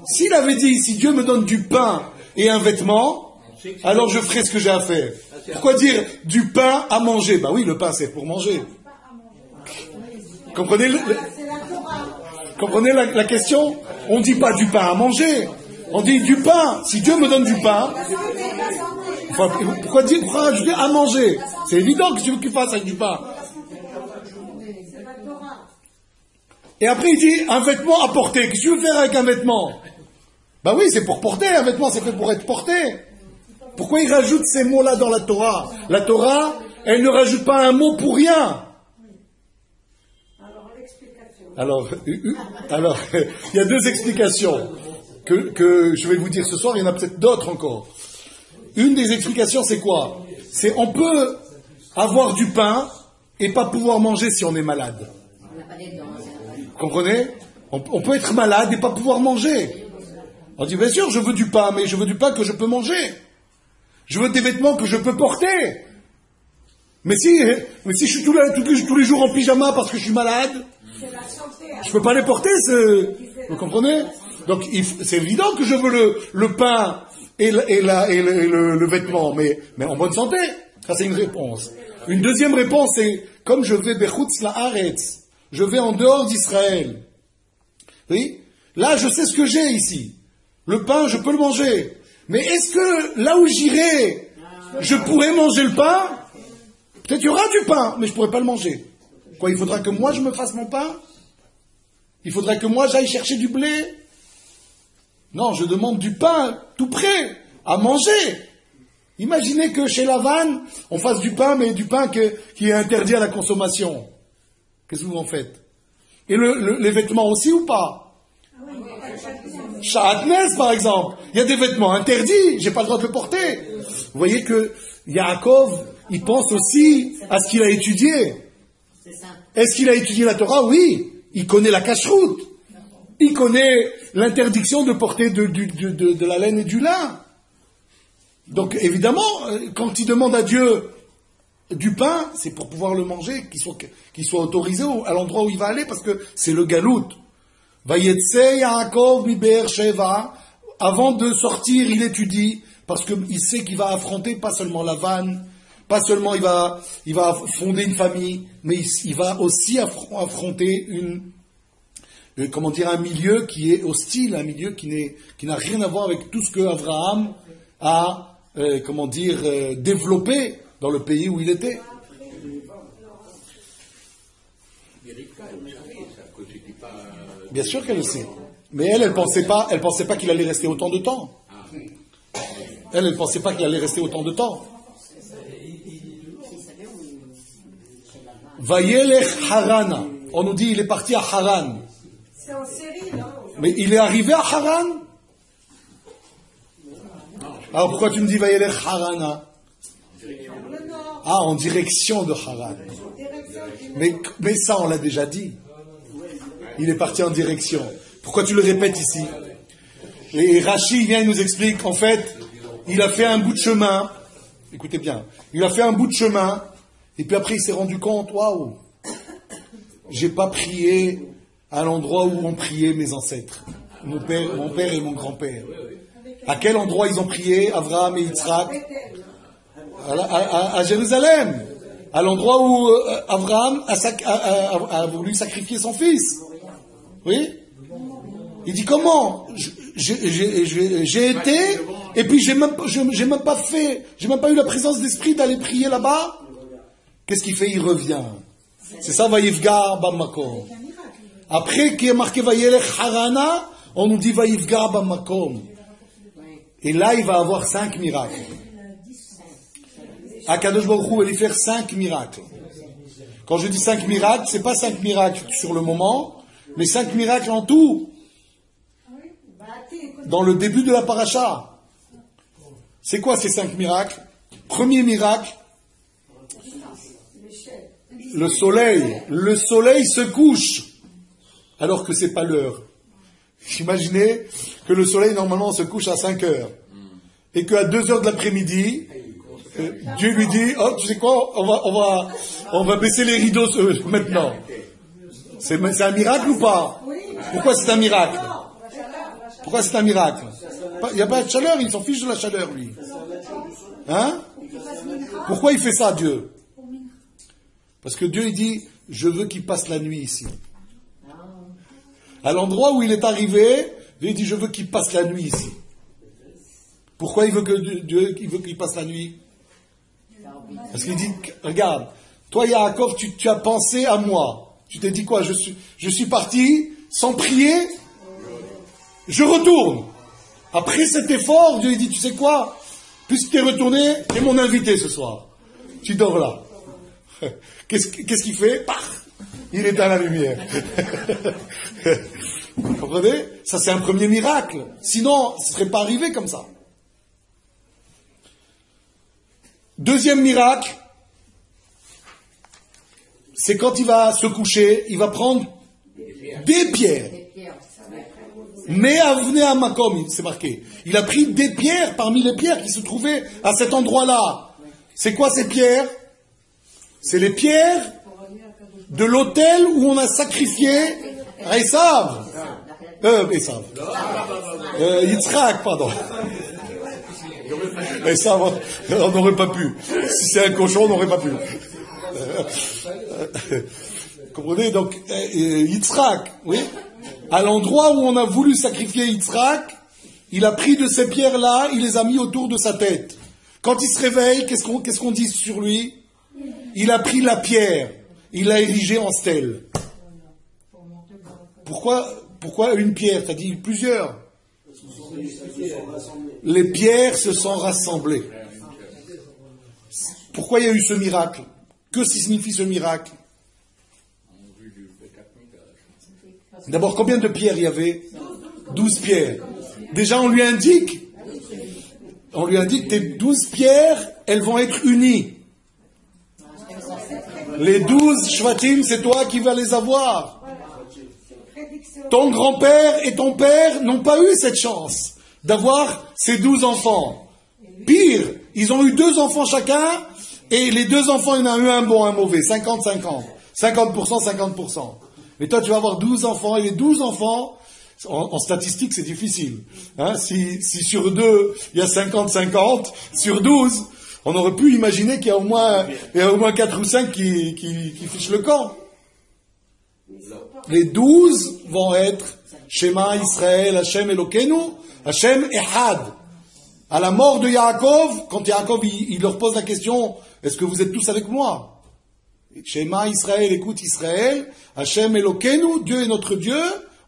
S'il avait dit, si Dieu me donne du pain et un vêtement, alors je ferai ce que j'ai à faire. Pourquoi dire du pain à manger? Ben oui, le pain c'est pour manger. Comprenez la question? On ne dit pas du pain à manger. On dit du pain. Si Dieu me donne du pain, pourquoi rajouter à manger? C'est évident que tu veux qu'il fasse avec du pain. Et après il dit un vêtement à porter. Qu'est-ce que tu veux faire avec un vêtement? Ben oui, c'est pour porter. Un vêtement c'est fait pour être porté. Pourquoi il rajoute ces mots-là dans la Torah? La Torah, elle ne rajoute pas un mot pour rien. Alors, il y a deux explications que je vais vous dire ce soir. Il y en a peut-être d'autres encore. Une des explications, c'est quoi? C'est on peut avoir du pain et pas pouvoir manger si on est malade. Vous comprenez? On peut être malade et pas pouvoir manger. On dit, bien sûr, je veux du pain, mais je veux du pain que je peux manger. Je veux des vêtements que je peux porter. Mais si je suis tous les jours en pyjama parce que je suis malade, je peux pas les porter. Vous comprenez? Donc c'est évident que je veux le pain et le vêtement, mais en bonne santé. Ça, c'est une réponse. Une deuxième réponse, c'est comme je vais bechutz la'aretz, je vais en dehors d'Israël. Oui? Là, je sais ce que j'ai ici. Le pain, je peux le manger. Mais est-ce que là où j'irai, je pourrais manger le pain? Peut-être qu'il y aura du pain, mais je ne pourrais pas le manger. Quoi, il faudra que moi je me fasse mon pain? Il faudra que moi j'aille chercher du blé? Non, je demande du pain tout prêt, à manger. Imaginez que chez Lavan, on fasse du pain, mais du pain qui est interdit à la consommation. Qu'est-ce que vous en faites? Et les vêtements aussi ou pas? Sha'atnes, par exemple. Il y a des vêtements interdits, j'ai pas le droit de le porter. Vous voyez que Yaakov, il pense aussi à ce qu'il a étudié. Est-ce qu'il a étudié la Torah? Oui. Il connaît la cacheroute. Il connaît l'interdiction de porter de la laine et du lin. Donc, évidemment, quand il demande à Dieu du pain, c'est pour pouvoir le manger, qu'il soit autorisé à l'endroit où il va aller, parce que c'est le galout. Vayetse Yaakov mi Be'er Sheva. Avant de sortir, il étudie, parce qu'il sait qu'il va affronter pas seulement Lavan, pas seulement il va fonder une famille, mais il va aussi affronter un milieu qui est hostile, un milieu qui n'a rien à voir avec tout ce que Abraham a, développé dans le pays où il était. Bien sûr qu'elle le sait. Mais elle pensait pas qu'il allait rester autant de temps. Elle pensait pas qu'il allait rester autant de temps. Vayelech Harana. On nous dit il est parti à Haran. C'est en série, non? Mais il est arrivé à Haran? Alors pourquoi tu me dis Vayelech Harana? Ah, en direction de Haran. Mais ça, on l'a déjà dit. Il est parti en direction. Pourquoi tu le répètes ici? Et Rashi vient et nous explique qu'en fait, il a fait un bout de chemin. Écoutez bien. Il a fait un bout de chemin. Et puis après, il s'est rendu compte, waouh, j'ai pas prié à l'endroit où ont prié mes ancêtres. Mon père et mon grand-père. À quel endroit ils ont prié, Abraham et Yitzhak? À Jérusalem. À l'endroit où Abraham a voulu sacrifier son fils. Oui? Il dit comment? J'ai été, et puis j'ai même pas eu la présence d'esprit d'aller prier là-bas. Qu'est-ce qu'il fait? Il revient. C'est ça, Vayivgar Bamakom. Après qu'il est marqué Vayelech Harana, on nous dit Vayivgar Bamakom. Et là, il va avoir 5 miracles. Akadosh Baruch Hu va lui faire 5 miracles. Quand je dis 5 miracles, c'est pas 5 miracles sur le moment, mais 5 miracles en tout. Dans le début de la paracha. C'est quoi ces 5 miracles? Premier miracle, le soleil. Le soleil se couche, alors que c'est pas l'heure. Imaginez que le soleil, normalement, se couche à 5 heures. Et qu'à 2 heures de l'après-midi, Dieu lui dit, oh, tu sais quoi, on va baisser les rideaux maintenant. C'est un miracle ou pas? Pourquoi c'est un miracle? Pourquoi c'est un miracle? Il n'y a pas de chaleur, il s'en fiche de la chaleur, lui. Hein? Pourquoi il fait ça, Dieu? Parce que Dieu, il dit, je veux qu'il passe la nuit ici. À l'endroit où il est arrivé, Dieu il dit, je veux qu'il passe la nuit ici. Pourquoi il veut qu'il passe la nuit? Parce qu'il dit, regarde, toi Yaakov, tu as pensé à moi. Tu t'es dit quoi? Je suis parti sans prier, je retourne. Après cet effort, Dieu dit, tu sais quoi? Puisque tu es retourné, tu es mon invité ce soir. Tu dors là. Qu'est-ce qu'il fait? Paf, il éteint la lumière. Vous comprenez? Ça, c'est un premier miracle. Sinon, ce ne serait pas arrivé comme ça. Deuxième miracle, c'est quand il va se coucher, il va prendre des pierres. Mais avenez à Makom, c'est marqué. Il a pris des pierres parmi les pierres qui se trouvaient à cet endroit-là. C'est quoi ces pierres? C'est les pierres de l'autel où on a sacrifié Esav. Yitzhak, pardon. Et ça, on n'aurait pas pu. Si c'est un cochon, on n'aurait pas pu. Comprenez? Donc, Yitzhak, oui, à l'endroit où on a voulu sacrifier Yitzhak, il a pris de ces pierres-là, il les a mis autour de sa tête. Quand il se réveille, qu'est-ce qu'on dit sur lui? Il a pris la pierre, il l'a érigée en stèle. Pourquoi une pierre? T'as dit plusieurs. Les pierres se sont rassemblées. Pourquoi il y a eu ce miracle? Que signifie ce miracle? D'abord, combien de pierres il y avait? 12 pierres. Déjà, on lui indique tes 12 pierres, elles vont être unies. Les 12 shvatim, c'est toi qui vas les avoir. Ton grand-père et ton père n'ont pas eu cette chance d'avoir ces 12 enfants. Pire, ils ont eu 2 enfants chacun, et les 2 enfants, il y en a eu un bon, un mauvais, 50-50. 50%, 50%. Mais toi, tu vas avoir 12 enfants, et les 12 enfants, en statistique, c'est difficile. Hein, si sur 2, il y a 50-50, sur 12, on aurait pu imaginer qu'il y a au moins 4 ou 5 qui fichent le camp. Les 12 vont être Shema Israël, Hashem Elokeinu, Hashem Echad. À la mort de Yaakov, quand Yaakov il leur pose la question, est-ce que vous êtes tous avec moi? Shema Israël, écoute Israël, Hashem Elokeinu, Dieu est notre Dieu,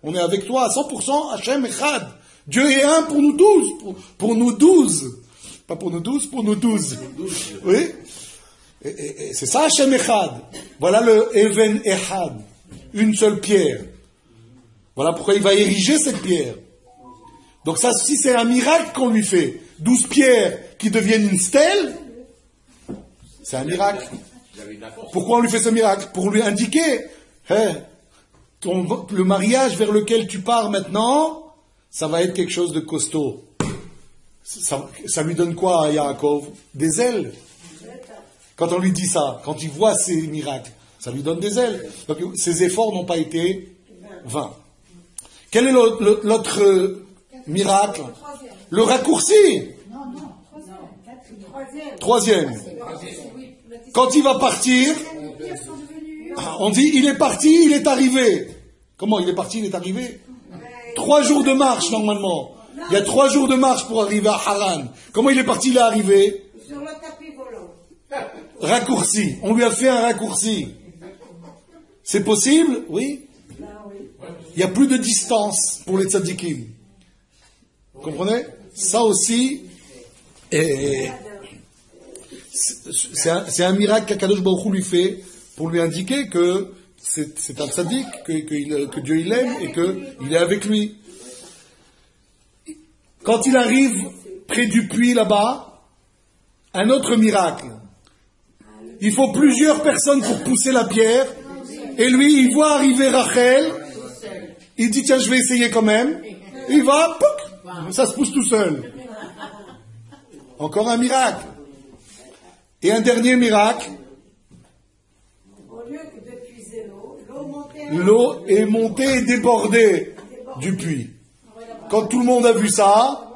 on est avec toi à 100%, Hashem Echad. Dieu est un pour nous 12, pour nous 12. Pas pour nous 12, pour nous 12. Oui? Et c'est ça Hashem Echad. Voilà le Even Echad. Une seule pierre. Voilà pourquoi il va ériger cette pierre. Donc ça, si c'est un miracle qu'on lui fait, 12 pierres qui deviennent une stèle, c'est un miracle. Pourquoi on lui fait ce miracle? Pour lui indiquer, le mariage vers lequel tu pars maintenant, ça va être quelque chose de costaud. Ça lui donne quoi à Yaakov? Des ailes. Quand on lui dit ça, quand il voit ces miracles, ça lui donne des ailes. Donc ses efforts n'ont pas été vains. Quel est l'autre miracle? Le raccourci. Troisième. Quand il va partir, on dit il est parti, il est arrivé. Comment il est parti, il est arrivé? 3 jours de marche normalement. Il y a 3 jours de marche pour arriver à Haran. Comment il est parti, il est arrivé? Sur le tapis volant. Raccourci. On lui a fait un raccourci. C'est possible? Oui. Il n'y a plus de distance pour les tzadikim. Vous comprenez? Ça aussi, c'est un miracle qu'Akadosh Baruch Hu lui fait pour lui indiquer que c'est un tzadik, que Dieu il aime et qu'il est avec lui. Quand il arrive près du puits là-bas, un autre miracle. Il faut plusieurs personnes pour pousser la pierre. Et lui, il voit arriver Rachel. Il dit, tiens, je vais essayer quand même. Il va, pouc, ça se pousse tout seul. Encore un miracle. Et un dernier miracle. Au lieu de puiser L'eau est montée et débordée du puits. Quand tout le monde a vu ça,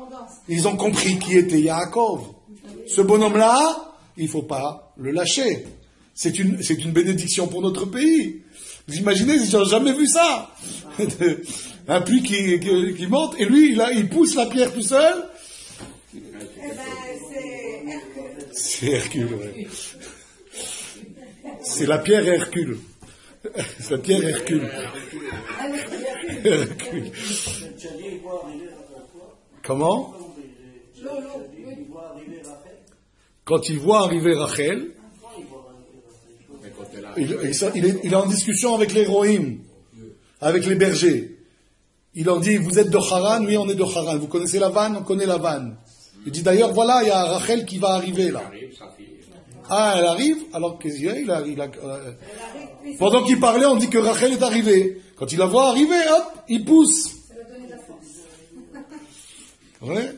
ils ont compris qui était Yaakov. Ce bonhomme-là, il ne faut pas le lâcher. C'est une bénédiction pour notre pays. Vous imaginez, ils n'ont jamais vu ça. Un puits qui monte, et lui, il pousse la pierre tout seul. C'est Hercule, ouais. C'est la pierre Hercule. C'est la pierre Hercule. Hercule. Comment? Quand il voit arriver Rachel, il est en discussion avec les Rohim, avec les bergers. Il leur dit, vous êtes de Haran? Oui, on est de Haran. Vous connaissez la vanne? On connaît la vanne. Il dit, d'ailleurs, voilà, il y a Rachel qui va arriver là. Ah, elle arrive? Alors qu'il arrive. Pendant qu'il parlait, on dit que Rachel est arrivée. Quand il la voit arriver, hop, il pousse. Ouais.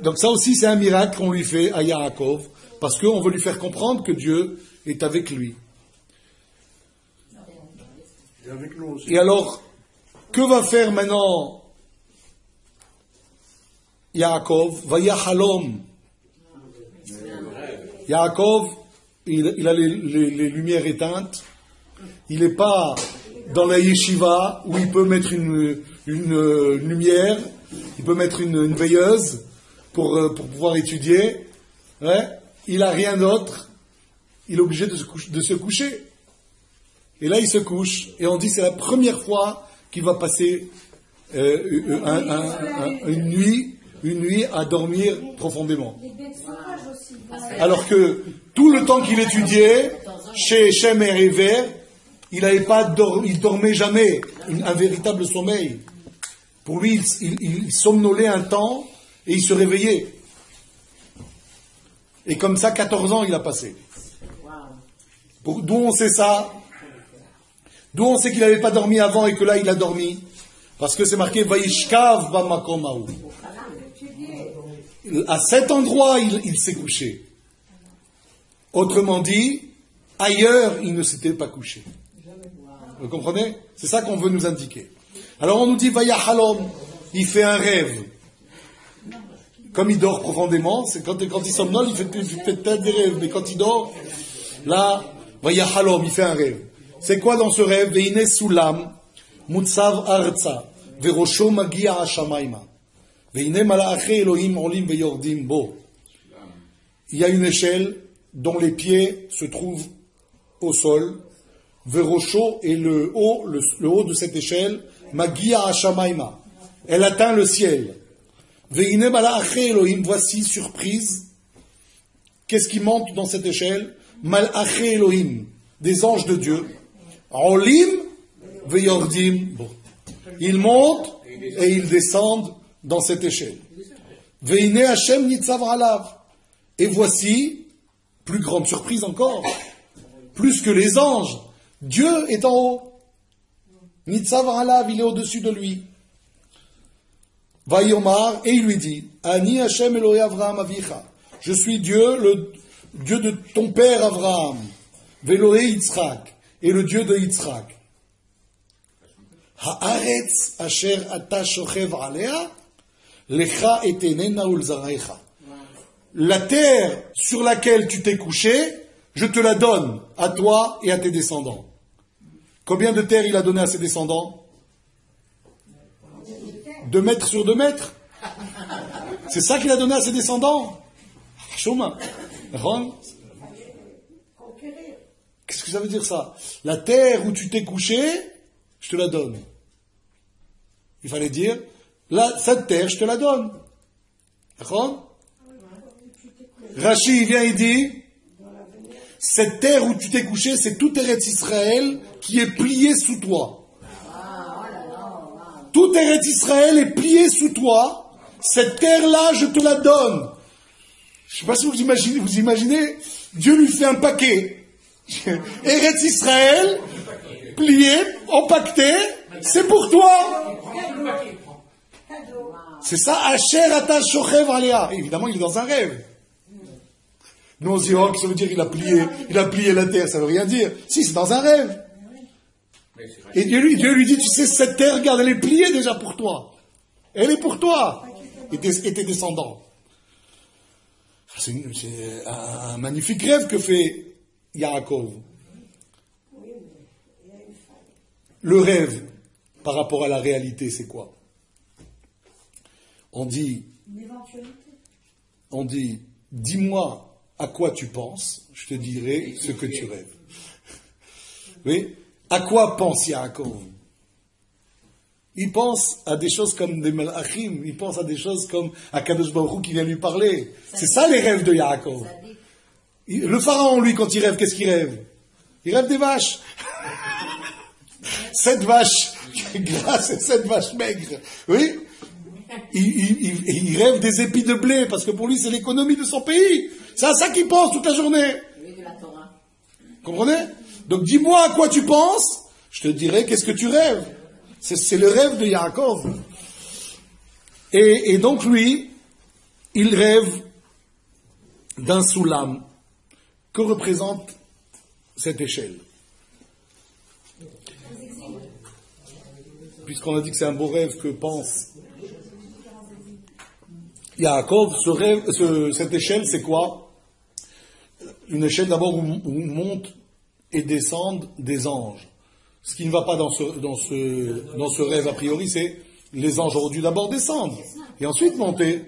Donc ça aussi, c'est un miracle qu'on lui fait à Yaakov, parce qu'on veut lui faire comprendre que Dieu est avec lui. Et alors, que va faire maintenant Yaakov, Vayahalom. Yaakov, il a les lumières éteintes. Il n'est pas dans la yeshiva où il peut mettre une lumière, il peut mettre une veilleuse pour pouvoir étudier. Ouais. Il n'a rien d'autre. Il est obligé de se coucher. Et là, il se couche. Et on dit c'est la première fois qu'il va passer une nuit à dormir profondément. Alors que tout le temps qu'il étudiait, chez Shem et Réver, il dormait jamais un véritable sommeil. Pour lui, il somnolait un temps et il se réveillait. Et comme ça, 14 ans, il a passé. D'où on sait ça? D'où on sait qu'il n'avait pas dormi avant et que là, il a dormi? Parce que c'est marqué Vaishkav bamakom haou. À cet endroit, il s'est couché. Autrement dit, ailleurs, il ne s'était pas couché. Vous comprenez? C'est ça qu'on veut nous indiquer. Alors on nous dit Vayahalom, il fait un rêve. Comme il dort profondément, c'est quand il somnole, il fait peut-être des rêves, mais quand il dort, là, Vayahalom, il fait un rêve. C'est quoi dans ce rêve? Veine sulam, mutsav arza, verosho magia hashamayma. Veine malaache Elohim olim veyordim bo. Il y a une échelle dont les pieds se trouvent au sol. Verosho et le haut de cette échelle, magia hashamayma. Elle atteint le ciel. Veine malaache Elohim, voici surprise. Qu'est-ce qui monte dans cette échelle? Malaache Elohim, des anges de Dieu. Olim veyordim bo. Ils montent et ils descendent dans cette échelle. Veine Hashem nitzav alav. Et voici, plus grande surprise encore, plus que les anges, Dieu est en haut. Nitzav alav, il est au-dessus de lui. Vayomar, et il lui dit, Ani Hashem Elohei Avraham Avicha. Je suis Dieu, le Dieu de ton père Avraham. Velohei Yitzhak, et le Dieu de Yitzhak. Haaretz asher ata shochev alea, lecha etenena ulzaraecha. La terre sur laquelle tu t'es couché, je te la donne à toi et à tes descendants. Combien de terre il a donné à ses descendants? 2 mètres sur 2 mètres. C'est ça qu'il a donné à ses descendants. Chouma. Qu'est-ce que ça veut dire ça? La terre où tu t'es couché, je te la donne. Il fallait dire, là, cette terre, je te la donne. Rashi, il vient et dit, cette terre où tu t'es couché, c'est tout Eretz Israël qui est plié sous toi. Tout Eretz Israël est plié sous toi. Cette terre-là, je te la donne. Je ne sais pas si vous imaginez, Dieu lui fait un paquet. Eretz Israël, plié, empaqueté, c'est pour toi. C'est ça, Asher ata shochev alea. Évidemment, il est dans un rêve. Nous on se dit, oh, ça veut dire il a plié la terre, ça veut rien dire. Si, c'est dans un rêve. Et Dieu lui dit, tu sais, cette terre, regarde, elle est pliée déjà pour toi. Elle est pour toi. Et tes descendants. C'est un magnifique rêve que fait Yaakov. Le rêve, par rapport à la réalité, c'est quoi? On dit, dis-moi à quoi tu penses, je te dirai ce que tu rêves. Oui? À quoi pense Yaakov? Il pense à des choses comme des malachim, il pense à des choses comme Akadosh Baruch Hu qui vient lui parler. C'est ça les rêves de Yaakov. Le pharaon, lui, quand il rêve, qu'est-ce qu'il rêve? Il rêve des vaches. 7 vaches grasses et 7 vaches maigres. Oui? Il rêve des épis de blé, parce que pour lui, c'est l'économie de son pays. C'est à ça qu'il pense toute la journée. Comprenez? Donc dis-moi à quoi tu penses, je te dirai qu'est-ce que tu rêves. C'est le rêve de Yaakov. Et donc lui, il rêve d'un soulam. Que représente cette échelle? Puisqu'on a dit que c'est un beau rêve que pense. Yaakov, cette échelle, c'est quoi? Une échelle d'abord où montent et descendent des anges. Ce qui ne va pas dans ce rêve a priori, c'est les anges auraient dû d'abord descendre et ensuite monter.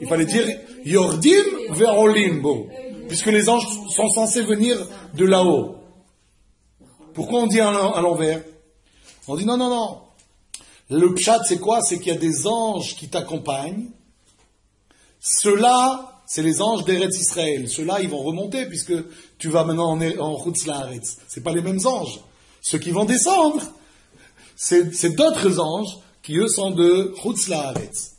Il fallait dire Yordim ve'olim, bon, puisque les anges sont censés venir de là-haut. Pourquoi on dit à l'envers? On dit non. Le pshat, c'est quoi? C'est qu'il y a des anges qui t'accompagnent. Ceux-là, c'est les anges d'Eretz Israël. Ceux-là, ils vont remonter, puisque tu vas maintenant en Chutz La'aretz. C'est pas les mêmes anges. Ceux qui vont descendre, c'est d'autres anges qui, eux, sont de Chutz La'aretz.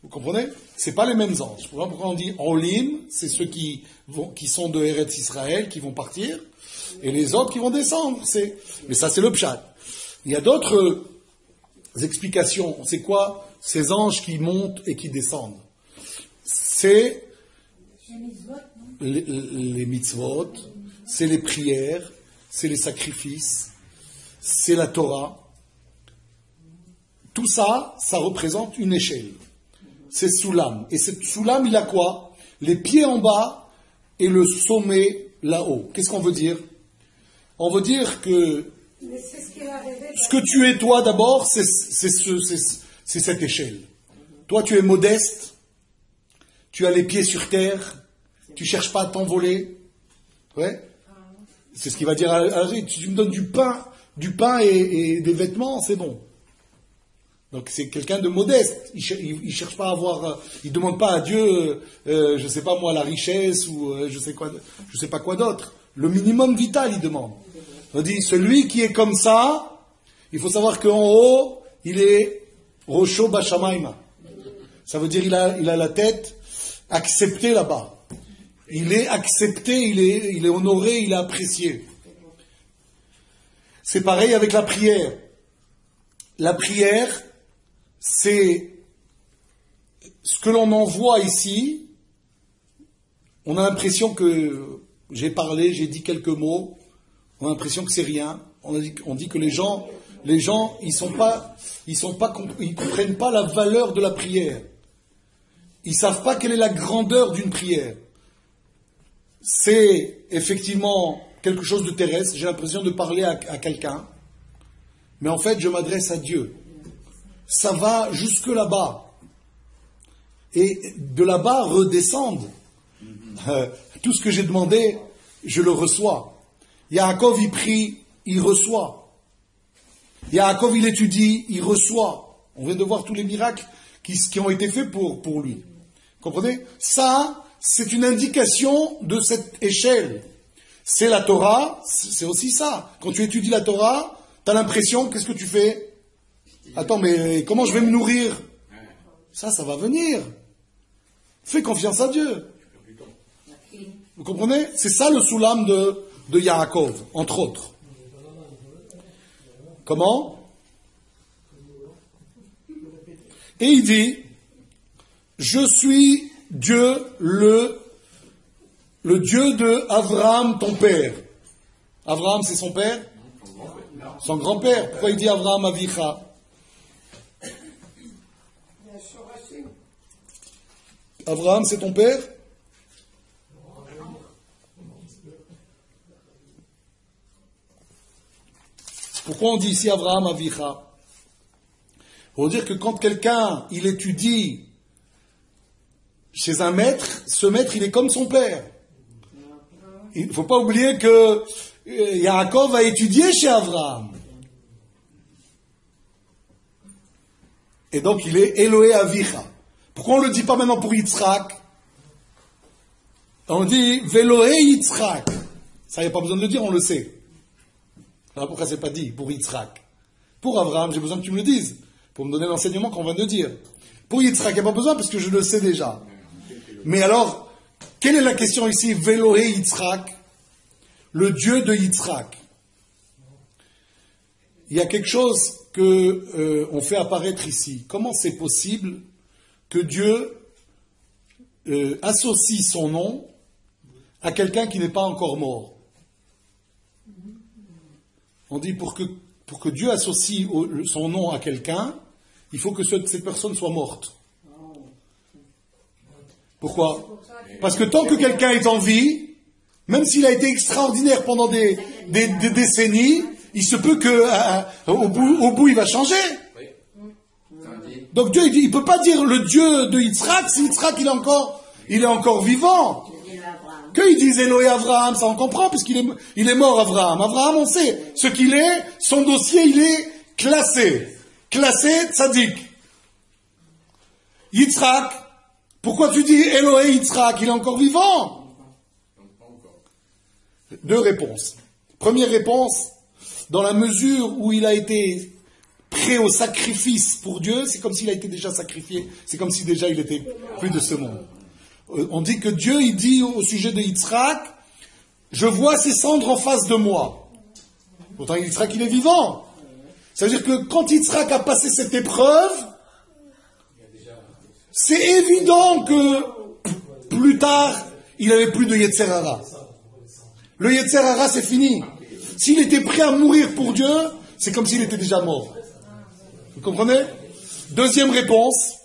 Vous comprenez? C'est pas les mêmes anges. Pourquoi on dit Olim? C'est ceux qui sont de Eretz Israël, qui vont partir, et les autres qui vont descendre. Mais ça, c'est le pshat. Il y a d'autres explications. C'est quoi ces anges qui montent et qui descendent? C'est les mitzvot, c'est les prières, c'est les sacrifices, c'est la Torah. Tout ça, ça représente une échelle. C'est Soulam. Et cette Soulam, il a quoi? Les pieds en bas et le sommet là-haut. Qu'est-ce qu'on veut dire? On veut dire que ce que tu es toi d'abord, c'est cette échelle. Toi, tu es modeste, tu as les pieds sur terre, tu cherches pas à t'envoler. Ouais. C'est ce qu'il va dire à Alger. Tu me donnes du pain et des vêtements, c'est bon. Donc c'est quelqu'un de modeste. Il cherche pas à avoir, il demande pas à Dieu, je sais pas moi, la richesse ou je sais pas quoi d'autre. Le minimum vital, il demande. On dit, celui qui est comme ça, il faut savoir qu'en haut, il est Rosho Bashamaima. Ça veut dire il a la tête acceptée là-bas. Il est accepté, il est honoré, il est apprécié. C'est pareil avec la prière. La prière, c'est ce que l'on envoie ici. On a l'impression que j'ai parlé, j'ai dit quelques mots. On a l'impression que c'est rien. On dit que les gens, ils comprennent pas la valeur de la prière. Ils savent pas quelle est la grandeur d'une prière. C'est effectivement quelque chose de terrestre. J'ai l'impression de parler à quelqu'un. Mais en fait, je m'adresse à Dieu. Ça va jusque là-bas. Et de là-bas redescendent. Tout ce que j'ai demandé, je le reçois. Yaakov, il prie, il reçoit. Yaakov, il étudie, il reçoit. On vient de voir tous les miracles qui ont été faits pour lui. Comprenez? Ça, c'est une indication de cette échelle. C'est la Torah, c'est aussi ça. Quand tu étudies la Torah, tu as l'impression, qu'est-ce que tu fais? Attends, mais comment je vais me nourrir? Ça va venir. Fais confiance à Dieu. Vous comprenez? C'est ça le soulam de Yaakov, entre autres. Comment? Et il dit, je suis Dieu, le Dieu de Abraham, ton père. Abraham, c'est son père? Son grand-père. Pourquoi il dit Abraham Avicha? Abraham, c'est ton père? Pourquoi on dit ici Abraham Avicha? Pour dire que quand quelqu'un, il étudie chez un maître, ce maître, il est comme son père. Il ne faut pas oublier que Yaakov a étudié chez Abraham. Et donc, il est Eloé Avicha. Pourquoi on ne le dit pas maintenant pour Yitzhak? On dit Veloé Yitzhak. Ça, il n'y a pas besoin de le dire, on le sait. Alors pourquoi c'est pas dit pour Yitzhak? Pour Abraham, j'ai besoin que tu me le dises, pour me donner l'enseignement qu'on vient de dire. Pour Yitzhak, il n'y a pas besoin parce que je le sais déjà. Mais alors, quelle est la question ici? Veloé Yitzhak, le Dieu de Yitzhak. Il y a quelque chose que on fait apparaître ici. Comment c'est possible que Dieu associe son nom à quelqu'un qui n'est pas encore mort? On dit pour que Dieu associe son nom à quelqu'un, il faut que cette personne soit morte. Pourquoi? Parce que tant que quelqu'un est en vie, même s'il a été extraordinaire pendant des décennies, il se peut que au bout il va changer. Donc Dieu il peut pas dire le Dieu de Yitzhak si Yitzhak il est encore vivant. Qu'ils disent Elohé Avraham, ça on comprend, puisqu'il est mort Avraham. Avraham, on sait ce qu'il est, son dossier, il est classé. Classé, tzaddik. Yitzhak, pourquoi tu dis Elohé Yitzhak, il est encore vivant? Deux réponses. Première réponse, dans la mesure où il a été prêt au sacrifice pour Dieu, c'est comme s'il a été déjà sacrifié, c'est comme si déjà il était plus de ce monde. On dit que Dieu, il dit au sujet de Yitzhak, je vois ses cendres en face de moi. Pourtant, Yitzhak, il est vivant. Ça veut dire que quand Yitzhak a passé cette épreuve, c'est évident que plus tard, il n'avait plus de Yetzer Hara. Le Yetzer Hara, c'est fini. S'il était prêt à mourir pour Dieu, c'est comme s'il était déjà mort. Vous comprenez? Deuxième réponse,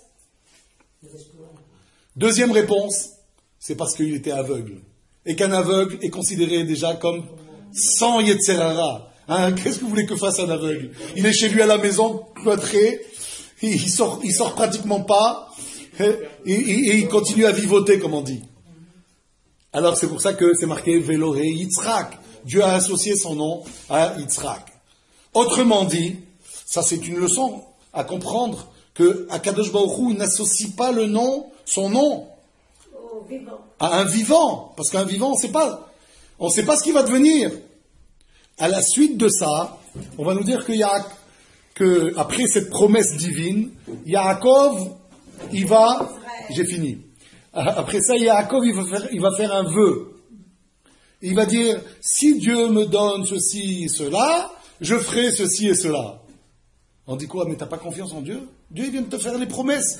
c'est parce qu'il était aveugle. Et qu'un aveugle est considéré déjà comme sans Yetzer Hara. Hein, qu'est-ce que vous voulez que fasse un aveugle? Il est chez lui à la maison, cloîtré, il sort pratiquement pas, et il continue à vivoter, comme on dit. Alors c'est pour ça que c'est marqué Velohé Yitzhak. Dieu a associé son nom à Yitzhak. Autrement dit, ça c'est une leçon à comprendre, que Akadosh Baruch Hu n'associe pas son nom à un vivant, parce qu'un vivant, on ne sait pas ce qu'il va devenir. À la suite de ça, on va nous dire que après cette promesse divine, Yaakov, j'ai fini. Après ça, Yaakov, il va faire un vœu. Il va dire, si Dieu me donne ceci et cela, je ferai ceci et cela. On dit quoi? Mais t'as pas confiance en Dieu? Dieu vient de te faire les promesses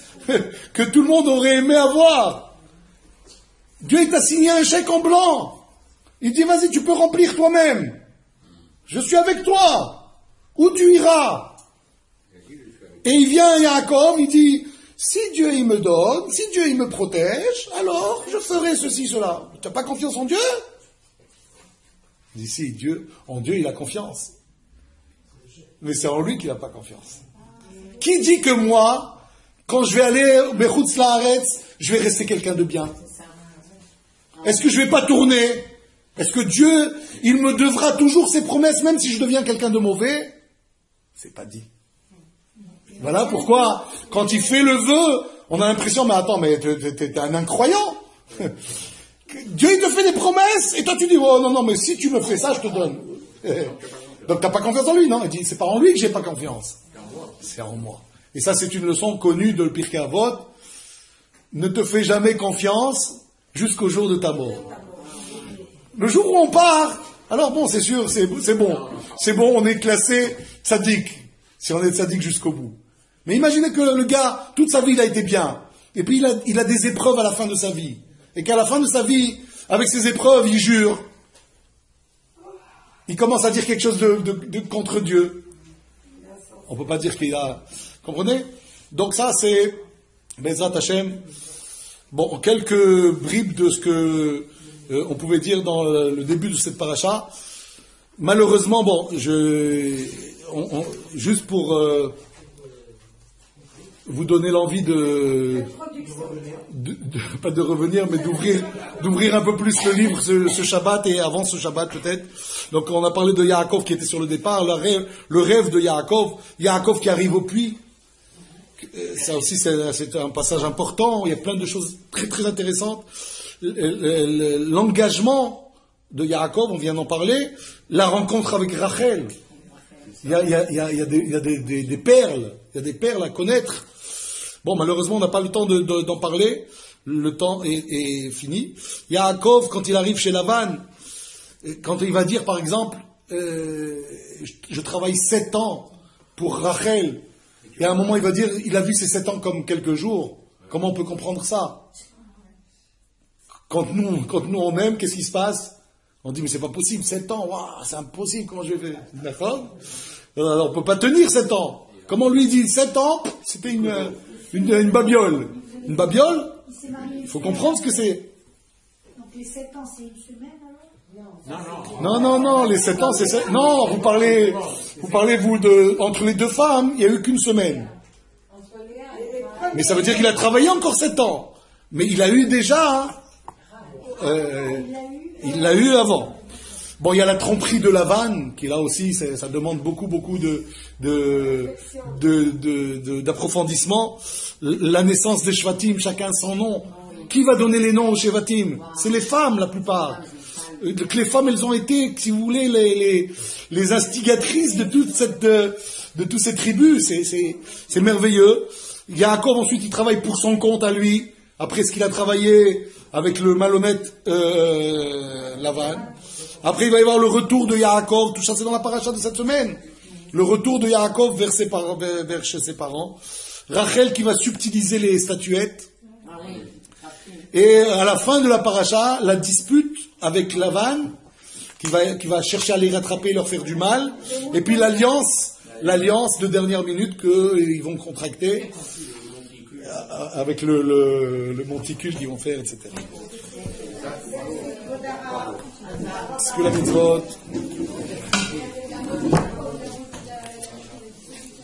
que tout le monde aurait aimé avoir. Dieu il t'a signé un chèque en blanc. Il dit vas-y, tu peux remplir toi-même. Je suis avec toi. Où tu iras? Et il vient Yaakov, il dit si Dieu il me donne, si Dieu il me protège, alors je ferai ceci, cela. Tu n'as pas confiance en Dieu? Il dit si, en Dieu il a confiance. Mais c'est en lui qu'il n'a pas confiance. Qui dit que moi, quand je vais aller au Bechutz Laaretz, je vais rester quelqu'un de bien? Est-ce que je ne vais pas tourner? Est-ce que Dieu, il me devra toujours ses promesses, même si je deviens quelqu'un de mauvais? C'est pas dit. Voilà pourquoi, quand il fait le vœu, on a l'impression, mais attends, mais t'es un incroyant. Dieu, il te fait des promesses, et toi tu dis, oh non, mais si tu me fais ça, je te donne. Donc t'as pas confiance en lui, non? Il dit, c'est pas en lui que j'ai pas confiance. C'est en moi. Et ça, c'est une leçon connue de Pirkei Avot. Ne te fais jamais confiance jusqu'au jour de ta mort. Le jour où on part, alors bon, c'est sûr, c'est bon. C'est bon, on est classé tzaddik. Si on est tzaddik jusqu'au bout. Mais imaginez que le gars, toute sa vie, il a été bien. Et puis il a des épreuves à la fin de sa vie. Et qu'à la fin de sa vie, avec ces épreuves, il jure. Il commence à dire quelque chose de contre Dieu. On ne peut pas dire qu'il a... Comprenez? Donc ça, c'est... Bezrat Hashem. Bon, quelques bribes de ce que on pouvait dire dans le début de cette paracha. Malheureusement, bon, juste pour vous donner l'envie pas de revenir, mais d'ouvrir un peu plus le livre ce Shabbat et avant ce Shabbat peut-être. Donc on a parlé de Yaakov qui était sur le départ, le rêve de Yaakov qui arrive au puits. Ça aussi c'est un passage important, il y a plein de choses très très intéressantes. L'engagement de Yaakov, on vient d'en parler, la rencontre avec Rachel. Il y a des perles, il y a des perles à connaître. Bon, malheureusement, on n'a pas le temps d'en parler. Le temps est fini. Yaakov, quand il arrive chez Lavan, quand il va dire, par exemple, je travaille 7 ans pour Rachel, et à un moment, il va dire, il a vu ces 7 ans comme quelques jours. Comment on peut comprendre ça? Quand nous on aime, qu'est-ce qui se passe? On dit, mais c'est pas possible, 7 ans, waouh, c'est impossible, comment je vais faire? D'accord? Alors, on peut pas tenir 7 ans. Comment lui dit 7 ans, c'était une babiole. Une babiole, s'est marié. Il faut comprendre ce que c'est. Donc les 7 ans, c'est une semaine alors? Non, les 7 ans, c'est... Non, vous parlez, vous, entre les deux femmes, il n'y a eu qu'une semaine. Mais ça veut dire qu'il a travaillé encore 7 ans. Mais il a eu déjà... il l'a eu avant. Bon, il y a la tromperie de Lavan, qui là aussi, ça demande beaucoup d'approfondissement. La naissance des Shvatim, chacun son nom. Qui va donner les noms aux Shvatim? C'est les femmes, la plupart. Les femmes, elles ont été, si vous voulez, les instigatrices de toutes ces tribus. C'est merveilleux. Yaakov, ensuite, il travaille pour son compte à lui, après ce qu'il a travaillé avec le malhonnête Lavan. Après, il va y avoir le retour de Yaakov, tout ça c'est dans la paracha de cette semaine. Le retour de Yaakov vers chez ses parents. Rachel qui va subtiliser les statuettes. Et à la fin de la paracha, la dispute avec Lavan, qui va chercher à les rattraper et leur faire du mal. Et puis l'alliance de dernière minute qu'ils vont contracter avec le monticule qu'ils vont faire, etc. Parce que la mitzvot...